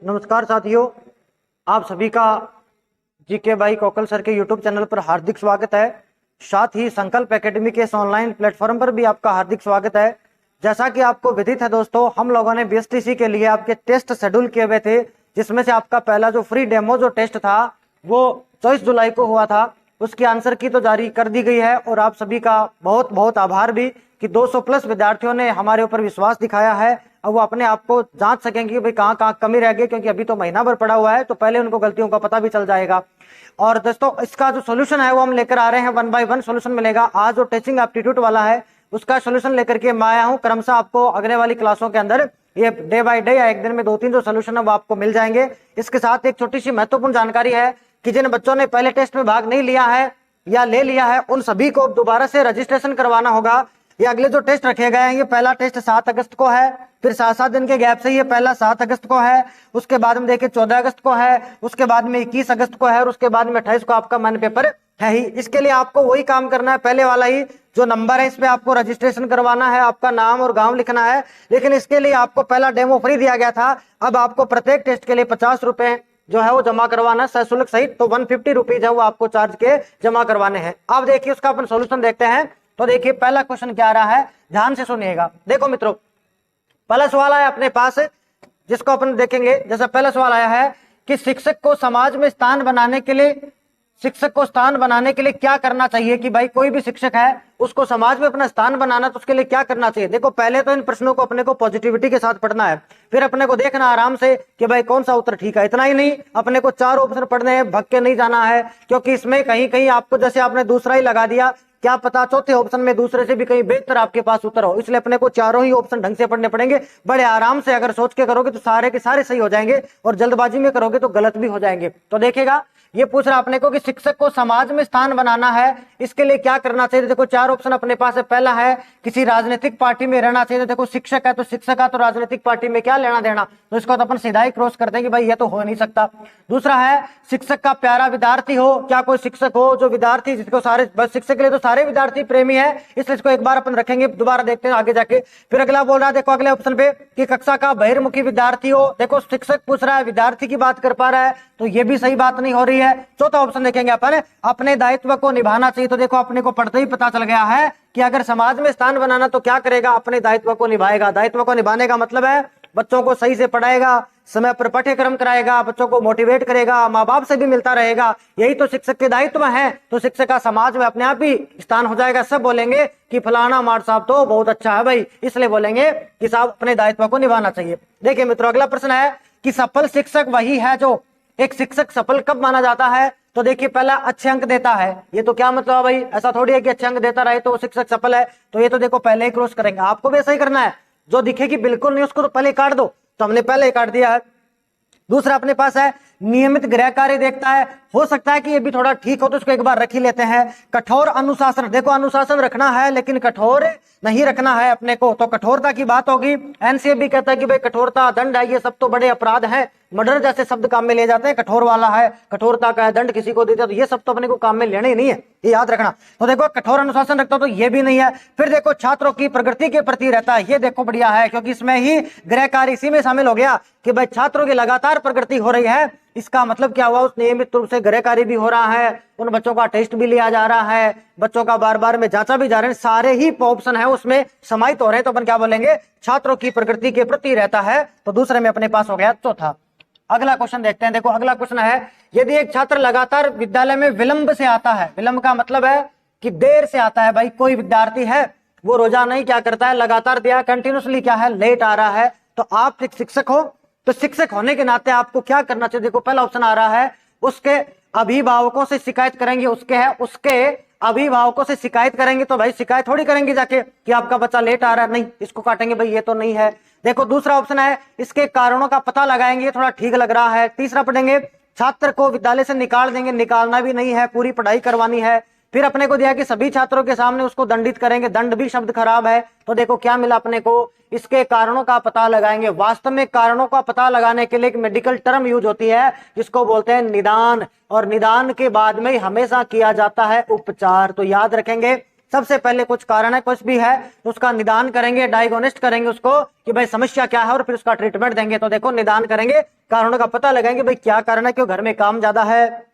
नमस्कार साथियों, आप सभी का जीके बाई कौकल सर के यूट्यूब चैनल पर हार्दिक स्वागत है। साथ ही संकल्प एकेडमी के इस ऑनलाइन प्लेटफॉर्म पर भी आपका हार्दिक स्वागत है। जैसा कि आपको विदित है दोस्तों, हम लोगों ने बीएसटीसी के लिए आपके टेस्ट शेड्यूल किए हुए थे, जिसमें से आपका पहला जो फ्री डेमो जो टेस्ट था वो 24 जुलाई को हुआ था। उसकी आंसर की तो जारी कर दी गई है और आप सभी का बहुत बहुत आभार भी कि 200 प्लस विद्यार्थियों ने हमारे ऊपर विश्वास दिखाया है। अब वो अपने आप को जांच सकेंगे कि भाई कहाँ कहाँ कमी रह गई, क्योंकि अभी तो महीना भर पड़ा हुआ है, तो पहले उनको गलतियों का पता भी चल जाएगा। और दोस्तों, इसका जो सोल्यूशन है वो हम लेकर आ रहे हैं, 1 बाय 1 सोल्यूशन मिलेगा। आज जो टीचिंग एप्टीट्यूड वाला है उसका सोल्यूशन लेकर के मैं आया हूँ। क्रमशः आपको अगले वाली क्लासों के अंदर ये डे बाय डे या एक दिन में 2-3 जो सोल्यूशन है वो आपको मिल जाएंगे। इसके साथ एक छोटी सी महत्वपूर्ण जानकारी है कि जिन बच्चों ने पहले टेस्ट में भाग नहीं लिया है या ले लिया है, उन सभी को दोबारा से रजिस्ट्रेशन करवाना होगा। ये अगले जो टेस्ट रखे गए हैं, ये पहला टेस्ट 7 अगस्त को है, फिर 7-7 दिन के गैप से ये पहला 7 अगस्त को है, उसके बाद में देखिए 14 अगस्त को है, उसके बाद में 21 अगस्त को है और उसके बाद में 28 को आपका मन पेपर है ही। इसके लिए आपको वही काम करना है, पहले वाला ही जो नंबर है इस पे आपको रजिस्ट्रेशन करवाना है, आपका नाम और गांव लिखना है। लेकिन इसके लिए आपको पहला डेमो फ्री दिया गया था, अब आपको प्रत्येक टेस्ट के लिए 50 रुपए जो है वो जमा करवाना सशुल्क सहित, तो 150 रुपीज है वो आपको चार्ज के जमा करवाने हैं। अब देखिए उसका अपन सोल्यूशन देखते हैं। तो देखिए पहला क्वेश्चन क्या आ रहा है, ध्यान से सुनिएगा। देखो मित्रों, पहला सवाल आया अपने पास, जिसको अपन देखेंगे। जैसा पहला सवाल आया है कि शिक्षक को समाज में स्थान बनाने के लिए क्या करना चाहिए। कि भाई कोई भी शिक्षक है उसको समाज में अपना स्थान बनाना, तो उसके लिए क्या करना चाहिए। देखो पहले तो इन प्रश्नों को अपने को पॉजिटिविटी के साथ पढ़ना है, फिर अपने को देखना आराम से कि भाई कौन सा उत्तर ठीक है। इतना ही नहीं, अपने को 4 ऑप्शन पढ़ने हैं, भग के नहीं जाना है, क्योंकि इसमें कहीं कहीं आपको जैसे आपने दूसरा ही लगा दिया, क्या पता चौथे ऑप्शन में दूसरे से भी कहीं बेहतर आपके पास उत्तर हो। इसलिए अपने को चारों ही ऑप्शन ढंग से पढ़ने पड़ेंगे। बड़े आराम से अगर सोच के करोगे तो सारे के सारे सही हो जाएंगे, और जल्दबाजी में करोगे तो गलत भी हो जाएंगे। तो देखिएगा, ये पूछ रहा अपने को कि शिक्षक को समाज में स्थान बनाना है, इसके लिए क्या करना चाहिए। देखो 4 ऑप्शन अपने पास है। पहला है किसी राजनीतिक पार्टी में रहना चाहिए। देखो शिक्षक है तो शिक्षक का तो राजनीतिक पार्टी में क्या लेना देना, तो इसको तो अपन सीधा ही क्रॉस करते हैं कि भाई ये तो हो नहीं सकता। दूसरा है शिक्षक का प्यारा विद्यार्थी हो। क्या कोई शिक्षक हो जो विद्यार्थी जिसको सारे, बस शिक्षक के लिए तो सारे विद्यार्थी प्रेमी है, इसलिए इसको एक बार अपन रखेंगे, दोबारा देखते हैं आगे जाके। फिर अगला बोल रहा है, देखो अगले ऑप्शन पे कि कक्षा का बहिर्मुखी विद्यार्थी हो। देखो शिक्षक पूछ रहा है, विद्यार्थी की बात कर पा रहा है, तो ये भी सही बात नहीं हो रही है। चौथा ऑप्शन देखेंगे अपन, अपने दायित्व को निभाना चाहिए। तो देखो अपने को पढ़ते ही पता चल गया है कि अगर समाज में स्थान बनाना तो क्या करेगा, अपने दायित्व को निभाएगा। दायित्व को निभाने का मतलब है बच्चों को सही से पढ़ाएगा, समय पर पाठ्यक्रम कराएगा, बच्चों को मोटिवेट करेगा, माँ बाप से भी मिलता रहेगा। यही तो शिक्षक के दायित्व है। तो शिक्षक का समाज में अपने आप ही स्थान हो जाएगा। सब बोलेंगे कि फलाना मार साहब तो बहुत अच्छा है भाई, इसलिए बोलेंगे कि साहब अपने दायित्व को निभाना चाहिए। देखिए मित्रों, अगला प्रश्न है कि सफल शिक्षक वही है जो, एक शिक्षक सफल कब माना जाता है। तो देखिए पहला अच्छे अंक देता है। ये तो क्या मतलब है भाई, ऐसा थोड़ी है कि अच्छे अंक देता रहे तो वो शिक्षक सफल है। तो ये तो देखो पहले ही क्रॉस करेंगे, आपको भी ऐसा ही करना है। जो दिखे कि बिल्कुल नहीं उसको तो पहले काट दो, तो हमने पहले ही काट दिया है। दूसरा अपने पास है नियमित गृह कार्य देखता है। हो सकता है कि ये भी थोड़ा ठीक हो, तो इसको एक बार रख ही लेते हैं। कठोर अनुशासन, देखो अनुशासन रखना है लेकिन कठोर नहीं रखना है अपने को, तो कठोरता की बात होगी। एनसीए भी कहता है कि भाई कठोरता दंड है, ये सब तो बड़े अपराध है, मर्डर जैसे शब्द काम में ले जाते हैं। कठोर वाला है, कठोरता का है, दंड किसी को देते, तो ये सब तो अपने को काम में लेने ही नहीं है, ये याद रखना। तो देखो कठोर अनुशासन रखता तो ये भी नहीं है। फिर देखो छात्रों की प्रगति के प्रति रहता है, ये देखो बढ़िया है, क्योंकि इसमें ही गृह कार्य इसी में शामिल हो गया कि भाई छात्रों की लगातार प्रगति हो रही है। इसका मतलब क्या हुआ, उस नियमित रूप से गृह कार्य भी हो रहा है, उन बच्चों का टेस्ट भी लिया जा रहा है, बच्चों का बार बार में जांचा भी जा रहे हैं, सारे ही ऑप्शन है उसमें समाहित हो रहे हैं। तो अपन क्या बोलेंगे, छात्रों की प्रगति के प्रति रहता है। तो दूसरे में अपने पास हो गया चौथा। अगला क्वेश्चन देखते हैं। देखो अगला क्वेश्चन है, यदि एक छात्र लगातार विद्यालय में विलंब से आता है, विलंब का मतलब है कि देर से आता है। भाई कोई विद्यार्थी है वो रोजाना ही क्या करता है, लगातार दिया कंटिन्यूसली क्या है, लेट आ रहा है, तो आप एक शिक्षक हो, तो शिक्षक होने के नाते आपको क्या करना चाहिए। देखो पहला ऑप्शन आ रहा है, उसके अभिभावकों से शिकायत करेंगे। उसके अभिभावकों से शिकायत करेंगे। तो भाई शिकायत थोड़ी करेंगे जाके कि आपका बच्चा लेट आ रहा है, नहीं, इसको काटेंगे भाई, ये तो नहीं है। देखो दूसरा ऑप्शन है, इसके कारणों का पता लगाएंगे, ये थोड़ा ठीक लग रहा है। तीसरा पढ़ेंगे, छात्र को विद्यालय से निकाल देंगे, निकालना भी नहीं है, पूरी पढ़ाई करवानी है। फिर अपने को दिया कि सभी छात्रों के सामने उसको दंडित करेंगे, दंड भी शब्द खराब है। तो देखो क्या मिला अपने को, इसके कारणों का पता लगाएंगे। वास्तव में कारणों का पता लगाने के लिए एक मेडिकल टर्म यूज होती है जिसको बोलते हैं निदान, और निदान के बाद में हमेशा किया जाता है उपचार। तो याद रखेंगे सबसे पहले कुछ कारण है, कुछ भी है तो उसका निदान करेंगे, डायग्नोस्ट करेंगे उसको कि भाई समस्या क्या है और फिर उसका ट्रीटमेंट देंगे। तो देखो निदान करेंगे, कारणों का पता लगाएंगे भाई क्या कारण है, क्यों घर में काम ज्यादा है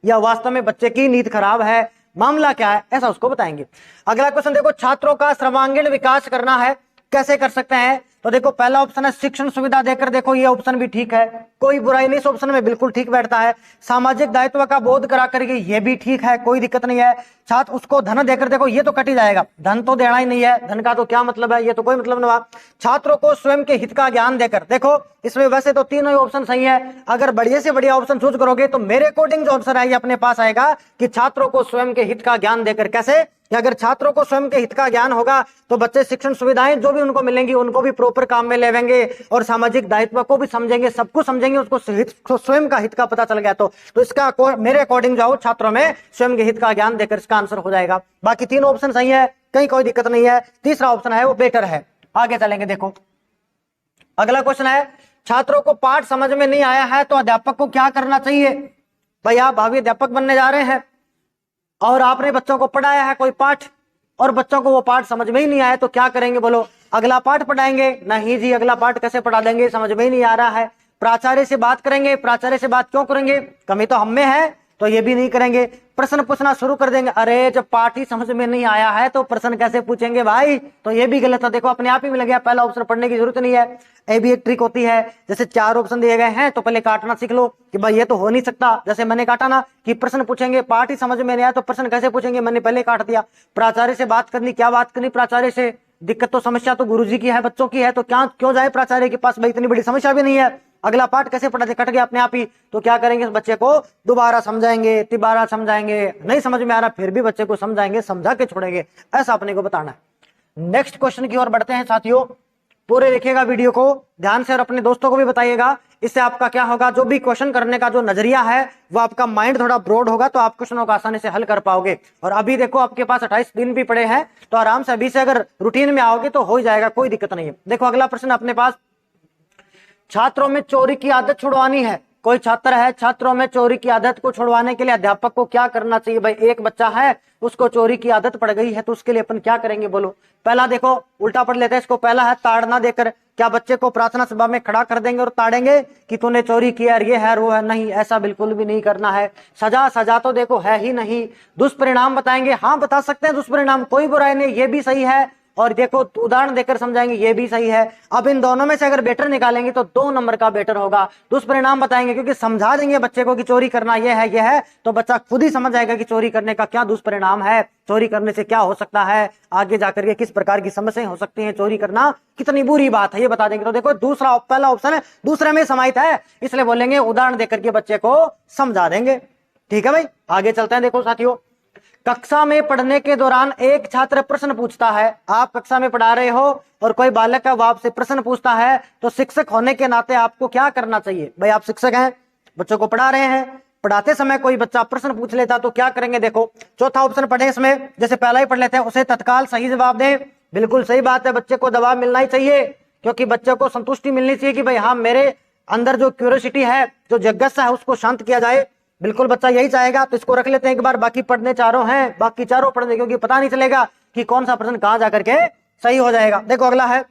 या वास्तव में बच्चे की नींद खराब है, मामला क्या है, ऐसा उसको बताएंगे। अगला क्वेश्चन देखो, छात्रों का सर्वांगीण विकास करना है, कैसे कर सकते हैं? तो देखो पहला ऑप्शन है शिक्षण सुविधा देकर, देखो ये ऑप्शन भी ठीक है, कोई बुराई नहीं इस ऑप्शन में, बिल्कुल ठीक बैठता है। सामाजिक दायित्व का बोध करा करके, ये भी ठीक है, कोई दिक्कत नहीं है। छात्र उसको धन देकर, देखो ये तो कट ही जाएगा, धन तो देना ही नहीं है, धन का तो क्या मतलब है, ये तो कोई मतलब नहीं। छात्रों को स्वयं के हित का ज्ञान देकर, देखो इसमें वैसे तो तीनों ही ऑप्शन सही है, अगर बढ़िया से बढ़िया ऑप्शन चूज करोगे तो मेरे अकॉर्डिंग जो ऑप्शन है अपने पास आएगा कि छात्रों को स्वयं के हित का ज्ञान देकर। कैसे कि अगर छात्रों को स्वयं के हित का ज्ञान होगा तो बच्चे शिक्षण सुविधाएं जो भी उनको मिलेंगी उनको भी प्रॉपर काम में लेवेंगे और सामाजिक दायित्व को भी समझेंगे, सब कुछ समझेंगे, उसको स्वयं का हित का पता चल गया तो इसका मेरे अकॉर्डिंग जाओ छात्रों में स्वयं के हित का ज्ञान देकर इसका आंसर हो जाएगा। बाकी तीन ऑप्शन सही है, कहीं कोई दिक्कत नहीं है, तीसरा ऑप्शन है वो बेटर है। आगे चलेंगे, देखो अगला क्वेश्चन है, छात्रों को पाठ समझ में नहीं आया है तो अध्यापक को क्या करना चाहिए? भाई आप भावी अध्यापक बनने जा रहे हैं और आपने बच्चों को पढ़ाया है कोई पाठ और बच्चों को वो पाठ समझ में ही नहीं आया तो क्या करेंगे? बोलो अगला पाठ पढ़ाएंगे? नहीं जी, अगला पाठ कैसे पढ़ा देंगे, समझ में ही नहीं आ रहा है। प्राचार्य से बात करेंगे? प्राचार्य से बात क्यों करेंगे, कमी तो हम में है, तो ये भी नहीं करेंगे। प्रश्न पूछना शुरू कर देंगे, अरे जब पाठ ही समझ में नहीं आया है तो प्रश्न कैसे पूछेंगे भाई, तो ये भी गलत है। देखो अपने आप ही मिल गया, पहला ऑप्शन पढ़ने की जरूरत नहीं है। ये भी एक ट्रिक होती है, जैसे 4 ऑप्शन दिए गए हैं तो पहले काटना सीख लो कि भाई ये तो हो नहीं सकता, जैसे मैंने काटा ना कि प्रश्न पूछेंगे, पाठ ही समझ में नहीं आया तो प्रश्न कैसे पूछेंगे, मैंने पहले काट दिया। प्राचार्य से बात करनी, क्या बात करनी प्राचार्य से, दिक्कत तो समस्या तो गुरुजी की है, बच्चों की है, तो क्या क्यों जाए प्राचार्य के पास, भाई इतनी बड़ी समस्या भी नहीं है। अगला पाठ कैसे पढ़ाते, कट गया अपने आप ही, तो क्या करेंगे, इस बच्चे को दोबारा समझाएंगे, तिबारा समझाएंगे, नहीं समझ में आ रहा फिर भी बच्चे को समझाएंगे, समझा के छोड़ेंगे, ऐसा अपने को बताना है। नेक्स्ट क्वेश्चन की ओर बढ़ते हैं साथियों, पूरे देखिएगा वीडियो को ध्यान से और अपने दोस्तों को भी बताइएगा, इससे आपका क्या होगा, जो भी क्वेश्चन करने का जो नजरिया है वो आपका माइंड थोड़ा ब्रॉड होगा तो आप क्वेश्चनों को आसानी से हल कर पाओगे। और अभी देखो आपके पास 28 दिन भी पड़े हैं तो आराम से अभी से अगर रूटीन में आओगे तो हो जाएगा, कोई दिक्कत नहीं है। देखो अगला प्रश्न अपने पास, छात्रों में चोरी की आदत छुड़वानी है, कोई छात्र है, छात्रों में चोरी की आदत को छुड़वाने के लिए अध्यापक को क्या करना चाहिए? भाई एक बच्चा है उसको चोरी की आदत पड़ गई है तो उसके लिए अपन क्या करेंगे? बोलो पहला देखो उल्टा पढ़ लेते हैं इसको, पहला है ताड़ना देकर, क्या बच्चे को प्रार्थना सभा में खड़ा कर देंगे और ताड़ेंगे कि तूने चोरी किया, ये है वो है? नहीं, ऐसा बिल्कुल भी नहीं करना है। सजा, सजा तो देखो है ही नहीं। दुष्परिणाम बताएंगे, हाँ बता सकते हैं दुष्परिणाम, कोई बुराई नहीं, ये भी सही है। और देखो उदाहरण देकर समझाएंगे, ये भी सही है। अब इन दोनों में से अगर बेटर निकालेंगे तो 2 नंबर का बेटर होगा। दुष्परिणाम बताएंगे क्योंकि समझा देंगे बच्चे को कि चोरी करना ये है तो बच्चा खुद ही समझ जाएगा कि चोरी करने का क्या दुष्परिणाम है, चोरी करने से क्या हो सकता है, आगे जाकर के किस प्रकार की समस्याएं हो सकती हैं, चोरी करना कितनी बुरी बात है ये बता देंगे। तो देखो दूसरा पहला ऑप्शन है दूसरे में समाहित है, इसलिए बोलेंगे उदाहरण देकर के बच्चे को समझा देंगे। ठीक है भाई, आगे चलते हैं। देखो साथियों, कक्षा में पढ़ने के दौरान एक छात्र प्रश्न पूछता है, आप कक्षा में पढ़ा रहे हो और कोई बालक है वो आपसे प्रश्न पूछता है तो शिक्षक होने के नाते आपको क्या करना चाहिए? भाई आप शिक्षक हैं, बच्चों को पढ़ा रहे हैं, पढ़ाते समय कोई बच्चा प्रश्न पूछ लेता तो क्या करेंगे? देखो चौथा ऑप्शन पढ़े इसमें, जैसे पहला ही पढ़ लेते हैं, उसे तत्काल सही जवाब दें। बिल्कुल सही बात है, बच्चे को जवाब मिलना ही चाहिए क्योंकि बच्चे को संतुष्टि मिलनी चाहिए कि भाई हाँ मेरे अंदर जो क्यूरियोसिटी है, जो जिज्ञासा है उसको शांत किया जाए। बिल्कुल बच्चा यही चाहेगा, तो इसको रख लेते हैं एक बार। बाकी पढ़ने चारों हैं, बाकी चारों पढ़ने क्योंकि पता नहीं चलेगा कि कौन सा प्रश्न कहां जाकर के सही हो जाएगा। देखो अगला है,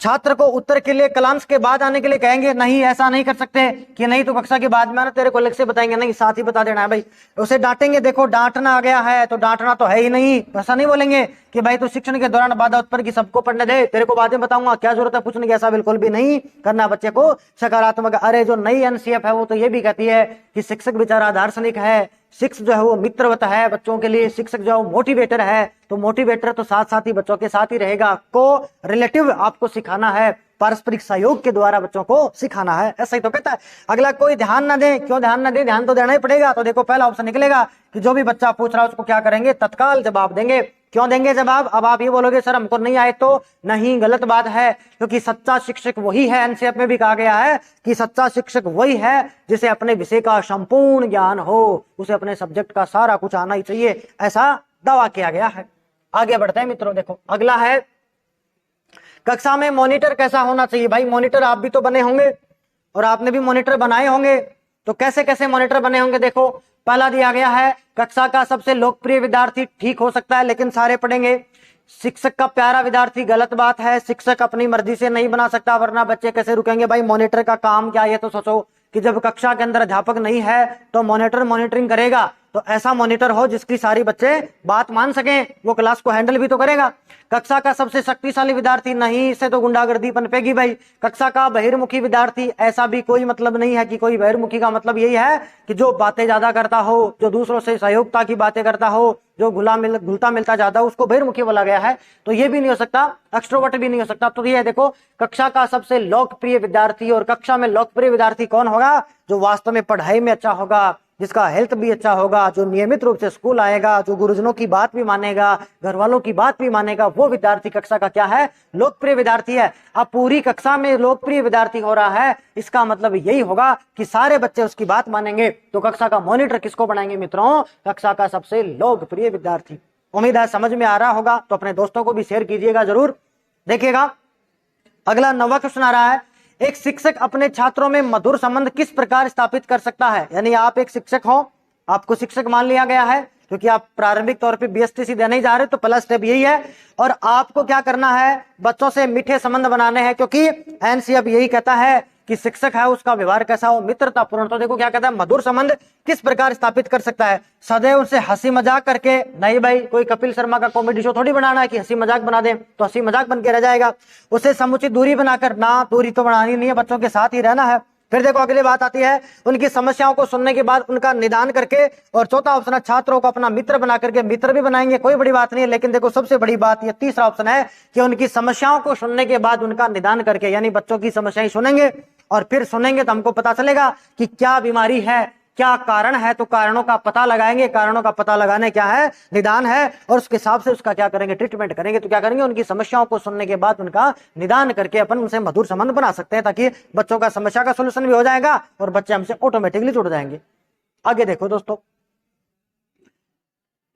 छात्र को उत्तर के लिए क्लास के बाद आने के लिए कहेंगे? नहीं, ऐसा नहीं कर सकते कि नहीं तो कक्षा के बाद में आना, तेरे को अलग से बताएंगे, नहीं साथ ही बता देना है भाई। उसे डांटेंगे, देखो डांटना आ गया है तो डांटना तो है ही नहीं, ऐसा नहीं बोलेंगे कि भाई तू शिक्षण के दौरान बाधा उत्पन्न की सबको पढ़ने दे, तेरे को बाद में बताऊंगा, क्या जरूरत है पूछने की, ऐसा बिल्कुल भी नहीं करना। बच्चे को सकारात्मक, अरे जो नई एनसीएफ है वो तो ये भी कहती है कि शिक्षक बेचारा दार्शनिक है, शिक्षक जो है वो मित्रवत है बच्चों के लिए, शिक्षक जो है मोटिवेटर है, तो मोटिवेटर तो साथ साथ ही बच्चों के साथ ही रहेगा, को रिलेटिव आपको सिखाना है, पारस्परिक सहयोग के द्वारा बच्चों को सिखाना है, ऐसा ही तो कहता है। अगला, कोई ध्यान ना दे, क्यों ध्यान ना दे, ध्यान तो देना ही पड़ेगा। तो देखो पहला ऑप्शन निकलेगा कि जो भी बच्चा पूछ रहा है उसको क्या करेंगे? तत्काल जवाब देंगे। क्यों देंगे जवाब? अब आप ये बोलोगे सर हमको नहीं आए तो, नहीं, गलत बात है, क्योंकि सच्चा शिक्षक वही है, एनसीएफ में भी कहा गया है कि सच्चा शिक्षक वही है जिसे अपने विषय का संपूर्ण ज्ञान हो, उसे अपने सब्जेक्ट का सारा कुछ आना ही चाहिए, ऐसा दावा किया गया है। आगे बढ़ते हैं मित्रों, देखो अगला है, कक्षा में मॉनिटर कैसा होना चाहिए? भाई मॉनिटर आप भी तो बने होंगे और आपने भी मॉनिटर बनाए होंगे, तो कैसे कैसे मॉनिटर बने होंगे देखो, पहला दिया गया है कक्षा का सबसे लोकप्रिय विद्यार्थी, ठीक हो सकता है लेकिन सारे पढ़ेंगे। शिक्षक का प्यारा विद्यार्थी, गलत बात है, शिक्षक अपनी मर्जी से नहीं बना सकता वरना बच्चे कैसे रुकेंगे भाई। मॉनिटर का काम क्या है ये तो सोचो कि जब कक्षा के अंदर अध्यापक नहीं है तो मॉनिटर मॉनिटरिंग करेगा, तो ऐसा मॉनिटर हो जिसकी सारी बच्चे बात मान सकें, वो क्लास को हैंडल भी तो करेगा। कक्षा का सबसे शक्तिशाली विद्यार्थी, नहीं, इससे तो गुंडागर्दी पनपेगी भाई। कक्षा का बहिर्मुखी विद्यार्थी, ऐसा भी कोई मतलब नहीं है कि कोई बहिर्मुखी का मतलब यही है कि जो बातें ज्यादा करता हो, जो दूसरों से सहयोगता की बातें करता हो, जो घुलता मिलता ज्यादा, उसको बहिर्मुखी बोला गया है। तो ये भी नहीं हो सकता, एक्सट्रोवर्ट भी नहीं हो सकता। तो ये देखो कक्षा का सबसे लोकप्रिय विद्यार्थी, और कक्षा में लोकप्रिय विद्यार्थी कौन होगा? जो वास्तव में पढ़ाई में अच्छा होगा, जिसका हेल्थ भी अच्छा होगा, जो नियमित रूप से स्कूल आएगा, जो गुरुजनों की बात भी मानेगा, घर वालों की बात भी मानेगा, वो विद्यार्थी कक्षा का क्या है? लोकप्रिय विद्यार्थी है। अब पूरी कक्षा में लोकप्रिय विद्यार्थी हो रहा है, इसका मतलब यही होगा कि सारे बच्चे उसकी बात मानेंगे। तो कक्षा का मॉनिटर किसको बनाएंगे मित्रों? कक्षा का सबसे लोकप्रिय विद्यार्थी। उम्मीद है समझ में आ रहा होगा, तो अपने दोस्तों को भी शेयर कीजिएगा जरूर। देखिएगा अगला 9वां क्वेश्चन आ रहा है, एक शिक्षक अपने छात्रों में मधुर संबंध किस प्रकार स्थापित कर सकता है? यानी आप एक शिक्षक हो, आपको शिक्षक मान लिया गया है क्योंकि आप प्रारंभिक तौर पे बीएसटीसी देने ही जा रहे, तो पहला स्टेप यही है। और आपको क्या करना है? बच्चों से मीठे संबंध बनाने हैं, क्योंकि एनसीईआरटी यही कहता है कि शिक्षक है उसका व्यवहार कैसा हो? मित्रतापूर्ण। तो देखो क्या कहता है, मधुर संबंध किस प्रकार स्थापित कर सकता है? सदैव उनसे हंसी मजाक करके नहीं भाई, कोई कपिल शर्मा का कॉमेडी शो थोड़ी बनाना है कि हंसी मजाक बना दे, तो हंसी मजाक बन के रह जाएगा। उसे समुचित दूरी बनाकर, ना दूरी तो बनानी नहीं है, बच्चों के साथ ही रहना है। फिर देखो अगली बात आती है, उनकी समस्याओं को सुनने के बाद उनका निदान करके, और चौथा ऑप्शन है छात्रों को अपना मित्र बना करके, मित्र भी बनाएंगे, कोई बड़ी बात नहीं है। लेकिन देखो सबसे बड़ी बात ये तीसरा ऑप्शन है कि उनकी समस्याओं को सुनने के बाद उनका निदान करके, यानी बच्चों की समस्याएं सुनेंगे और फिर सुनेंगे तो हमको पता चलेगा कि क्या बीमारी है, क्या कारण है, तो कारणों का पता लगाएंगे। कारणों का पता लगाने क्या है? निदान है। और उसके हिसाब से उसका क्या करेंगे? ट्रीटमेंट करेंगे। तो क्या करेंगे? उनकी समस्याओं को सुनने के बाद उनका निदान करके अपन उनसे मधुर संबंध बना सकते हैं, ताकि बच्चों का समस्या का सोल्यूशन भी हो जाएगा और बच्चे हमसे ऑटोमेटिकली जुड़ जाएंगे। आगे देखो दोस्तों,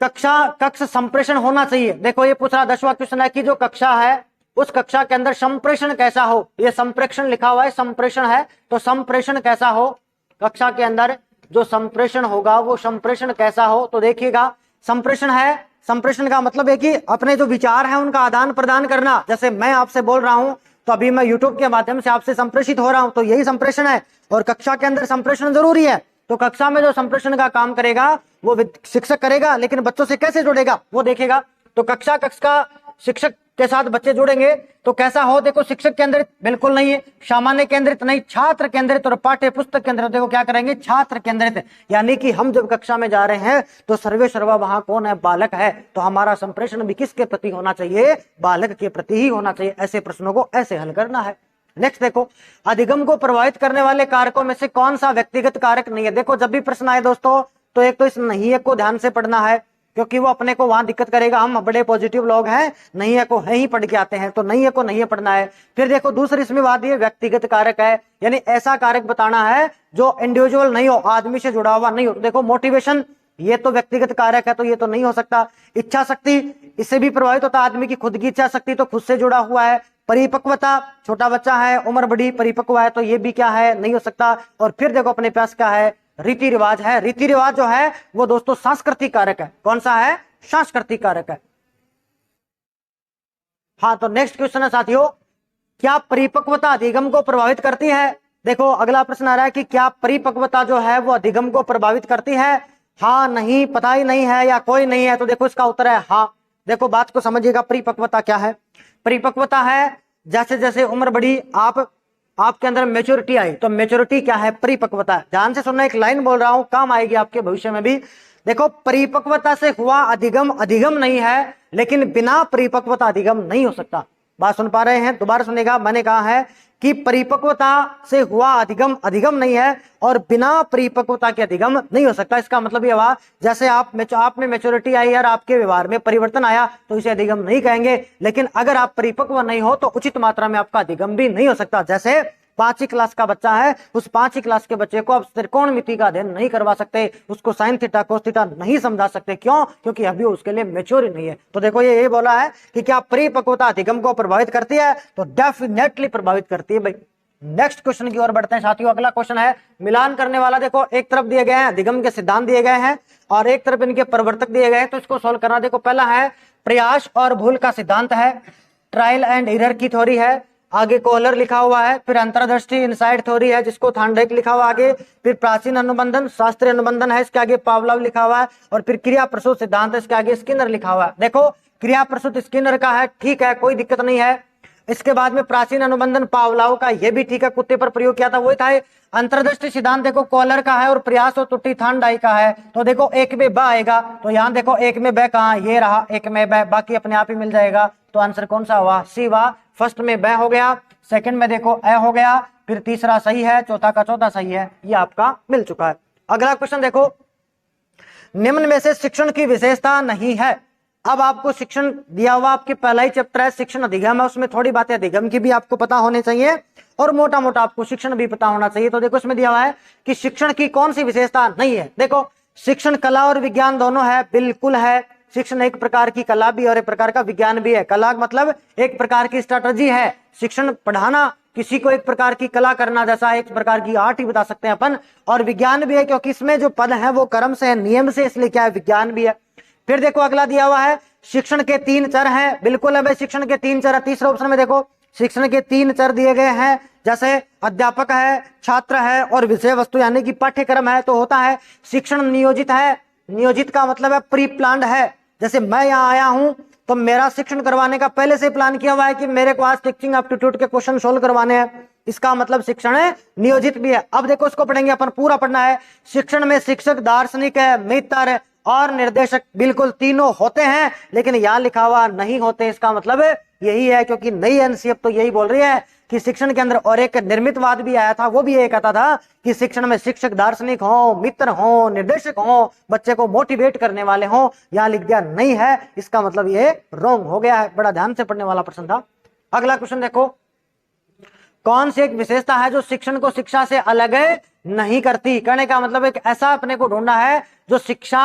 कक्ष संप्रेषण होना चाहिए। देखो ये पूछ रहा 10वां क्वेश्चन है कि जो कक्षा है उस कक्षा के अंदर संप्रेषण कैसा हो? ये संप्रेषण लिखा हुआ है, संप्रेषण है, तो संप्रेषण कैसा हो? कक्षा के अंदर जो संप्रेषण होगा वो संप्रेषण कैसा हो? तो देखिएगा संप्रेषण है, संप्रेषण का मतलब है कि अपने जो विचार है उनका आदान प्रदान करना। जैसे मैं आपसे बोल रहा हूं तो अभी मैं यूट्यूब के माध्यम से आपसे संप्रेषित हो रहा हूं, तो यही संप्रेषण है। और कक्षा के अंदर संप्रेषण जरूरी है। तो कक्षा में जो संप्रेषण का काम करेगा वो शिक्षक करेगा, लेकिन बच्चों से कैसे जुड़ेगा वो देखेगा। तो कक्षा का शिक्षक के साथ बच्चे जुड़ेंगे तो कैसा हो? देखो शिक्षक केंद्रित बिल्कुल नहीं है, सामान्य केंद्रित नहीं, छात्र केंद्रित और पाठ्य पुस्तक केंद्रित। देखो क्या करेंगे? छात्र केंद्रित। यानी कि हम जब कक्षा में जा रहे हैं तो सर्वे सर्वा वहां कौन है? बालक है। तो हमारा संप्रेषण भी किसके प्रति होना चाहिए? बालक के प्रति ही होना चाहिए। ऐसे प्रश्नों को ऐसे हल करना है। नेक्स्ट देखो, अधिगम को प्रभावित करने वाले कारकों में से कौन सा व्यक्तिगत कारक नहीं है? देखो जब भी प्रश्न आए दोस्तों तो एक तो इस नहीं है को ध्यान से पढ़ना है, क्योंकि वो अपने को वहां दिक्कत करेगा। हम बड़े पॉजिटिव लोग हैं, नहीं है को है ही पढ़ के आते हैं, तो नहीं है को नहीं है पढ़ना है। फिर देखो दूसरी इसमें बात ये व्यक्तिगत कारक है, यानी ऐसा कारक बताना है जो इंडिविजुअल नहीं हो, आदमी से जुड़ा हुआ नहीं हो। देखो मोटिवेशन, ये तो व्यक्तिगत कारक है, तो ये तो नहीं हो सकता। इच्छा शक्ति, इससे भी प्रभावित होता आदमी की खुद की इच्छा शक्ति, तो खुद से जुड़ा हुआ है। परिपक्वता, छोटा बच्चा है, उम्र बड़ी, परिपक्व है, तो ये भी क्या है? नहीं हो सकता। और फिर देखो अपने पास क्या है? रीति रिवाज है। रीति रिवाज जो है वो दोस्तों सांस्कृतिक कारक है। कौन सा है? सांस्कृतिक कारक है। हाँ, तो नेक्स्ट क्वेश्चन है साथियों, क्या परिपक्वता अधिगम को प्रभावित करती है? देखो अगला प्रश्न आ रहा है कि क्या परिपक्वता जो है वो अधिगम को प्रभावित करती है? हाँ, नहीं, पता ही नहीं है, या कोई नहीं है? तो देखो इसका उत्तर है हाँ। देखो बात को समझिएगा, परिपक्वता क्या है? परिपक्वता है जैसे जैसे उम्र बढ़ी, आपके अंदर मेच्योरिटी आई, तो मेच्योरिटी क्या है? परिपक्वता। ध्यान से सुनना, एक लाइन बोल रहा हूं, काम आएगी आपके भविष्य में भी। देखो परिपक्वता से हुआ अधिगम अधिगम नहीं है, लेकिन बिना परिपक्वता अधिगम नहीं हो सकता। बात सुन पा रहे हैं? दोबारा सुनेगा, मैंने कहा है कि परिपक्वता से हुआ अधिगम अधिगम नहीं है और बिना परिपक्वता के अधिगम नहीं हो सकता। इसका मतलब ये हुआ जैसे आप में मेच्योरिटी आई और आपके व्यवहार में परिवर्तन आया तो इसे अधिगम नहीं कहेंगे, लेकिन अगर आप परिपक्व नहीं हो तो उचित मात्रा में आपका अधिगम भी नहीं हो सकता। जैसे 5वीं क्लास का बच्चा है, उस 5वीं क्लास के बच्चे को आप त्रिकोणमिति का अध्ययन नहीं करवा सकते, उसको साइन थीटा कोस थीटा नहीं समझा सकते। क्यों? क्योंकि अभी उसके लिए मेच्योर ही नहीं है। तो देखो ये बोला है कि क्या परिपक्वता अधिगम को प्रभावित करती है? तो डेफिनेटली प्रभावित करती है भाई। नेक्स्ट क्वेश्चन की ओर बढ़ते हैं साथियों। अगला क्वेश्चन है मिलान करने वाला। देखो एक तरफ दिए गए हैं अधिगम के सिद्धांत दिए गए हैं और एक तरफ इनके प्रवर्तक दिए गए हैं, तो इसको सोल्व करना। देखो पहला है प्रयास और भूल का सिद्धांत है, ट्रायल एंड एरर की थ्योरी है, आगे कोहलर लिखा हुआ है, फिर अंतर्दृष्टि इनसाइट थ्योरी है जिसको थांडाइक लिखा हुआ आगे, फिर प्राचीन अनुबंधन शास्त्रीय अनुबंधन है इसके आगे पावलोव लिखा हुआ है, और फिर क्रिया प्रसूत सिद्धांत है इसके आगे स्किनर लिखा हुआ है। देखो क्रिया प्रसूत स्किनर का है, ठीक है, कोई दिक्कत नहीं है। इसके बाद में प्राचीन अनुबंधन पावलाव का, ये भी ठीक है, कुत्ते पर प्रयोग किया था वही था। अंतर्दृष्टि सिद्धांत देखो कोहलर का है और प्रयास और त्रुटि थांडाई का है। तो देखो एक में ब आएगा, तो यहाँ देखो एक में ब कहाँ, ये रहा एक में ब, बाकी अपने आप ही मिल जाएगा। तो आंसर कौन सा हुआ, सी हुआ। फर्स्ट में ब हो गया, सेकंड में देखो अ हो गया, फिर तीसरा सही है, चौथा का चौथा सही है, ये आपका मिल चुका है। अगला क्वेश्चन देखो, निम्न में से शिक्षण की विशेषता नहीं है। अब आपको शिक्षण दिया हुआ, आपके पहला ही चैप्टर है शिक्षण अधिगम है, उसमें थोड़ी बातें अधिगम की भी आपको पता होनी चाहिए और मोटा मोटा आपको शिक्षण भी पता होना चाहिए। तो देखो इसमें दिया हुआ है कि शिक्षण की कौन सी विशेषता नहीं है। देखो शिक्षण कला और विज्ञान दोनों है, बिल्कुल है। शिक्षण एक प्रकार की कला भी और एक प्रकार का विज्ञान भी है। कला मतलब एक प्रकार की स्ट्रैटेजी है, शिक्षण पढ़ाना किसी को एक प्रकार की कला करना जैसा एक प्रकार की आर्ट ही बता सकते हैं अपन। और विज्ञान भी है क्योंकि इसमें जो पद है वो कर्म से है, नियम से, इसलिए क्या है विज्ञान भी है। फिर देखो अगला दिया हुआ है शिक्षण के 3 चर हैं, बिल्कुल है भाई, शिक्षण के 3 चर है। तीसरे ऑप्शन में देखो शिक्षण के 3 चर दिए गए हैं, जैसे अध्यापक है, छात्र है और विषय वस्तु यानी कि पाठ्यक्रम है। तो होता है शिक्षण नियोजित है, नियोजित का मतलब है प्री प्लान्ड है। जैसे मैं यहाँ आया हूं तो मेरा शिक्षण करवाने का पहले से प्लान किया हुआ है कि मेरे को आज टीचिंग एप्टीट्यूड के क्वेश्चन सोल्व करवाने हैं, इसका मतलब शिक्षण है नियोजित भी है। अब देखो इसको पढ़ेंगे अपन, पूरा पढ़ना है। शिक्षण में शिक्षक, दार्शनिक है, मित्र और निर्देशक, बिल्कुल तीनों होते हैं, लेकिन यहाँ लिखा हुआ नहीं होते। इसका मतलब यही है क्योंकि नई एनसीएफ तो यही बोल रही है कि शिक्षण के अंदर और एक निर्मितवाद भी आया था, वो भी ये कहता था कि शिक्षण में शिक्षक, दार्शनिक हो, मित्र हो, निर्देशक हो, बच्चे को मोटिवेट करने वाले हो। यहाँ लिख दिया नहीं है, इसका मतलब ये रॉन्ग हो गया है। बड़ा ध्यान से पढ़ने वाला प्रश्न था। अगला क्वेश्चन देखो, कौन सी एक विशेषता है जो शिक्षण को शिक्षा से अलग नहीं करती। कहने का मतलब एक ऐसा अपने को ढूंढना है जो शिक्षा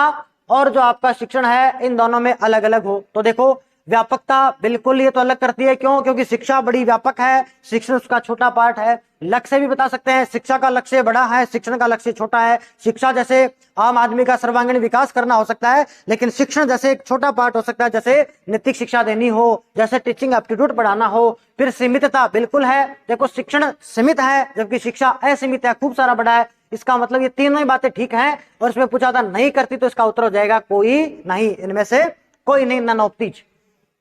और जो आपका शिक्षण है इन दोनों में अलग अलग हो। तो देखो व्यापकता बिल्कुल ये तो अलग करती है, क्यों, क्योंकि शिक्षा बड़ी व्यापक है, शिक्षण उसका छोटा पार्ट है। लक्ष्य भी बता सकते हैं, शिक्षा का लक्ष्य बड़ा है, शिक्षण का लक्ष्य छोटा है। शिक्षा जैसे आम आदमी का सर्वांगीण विकास करना हो सकता है, लेकिन शिक्षण जैसे एक छोटा पार्ट हो सकता है, जैसे नैतिक शिक्षा देनी हो, जैसे टीचिंग एप्टीट्यूड पढ़ाना हो। फिर सीमितता बिल्कुल है, देखो शिक्षण सीमित है जबकि शिक्षा असीमित है, खूब सारा बड़ा है। इसका मतलब ये तीनों ही बातें ठीक हैं। और इसमें पूछा था नहीं करती, तो इसका उत्तर हो जाएगा कोई नहीं, इनमें से कोई नहीं, नन ऑफ दीज।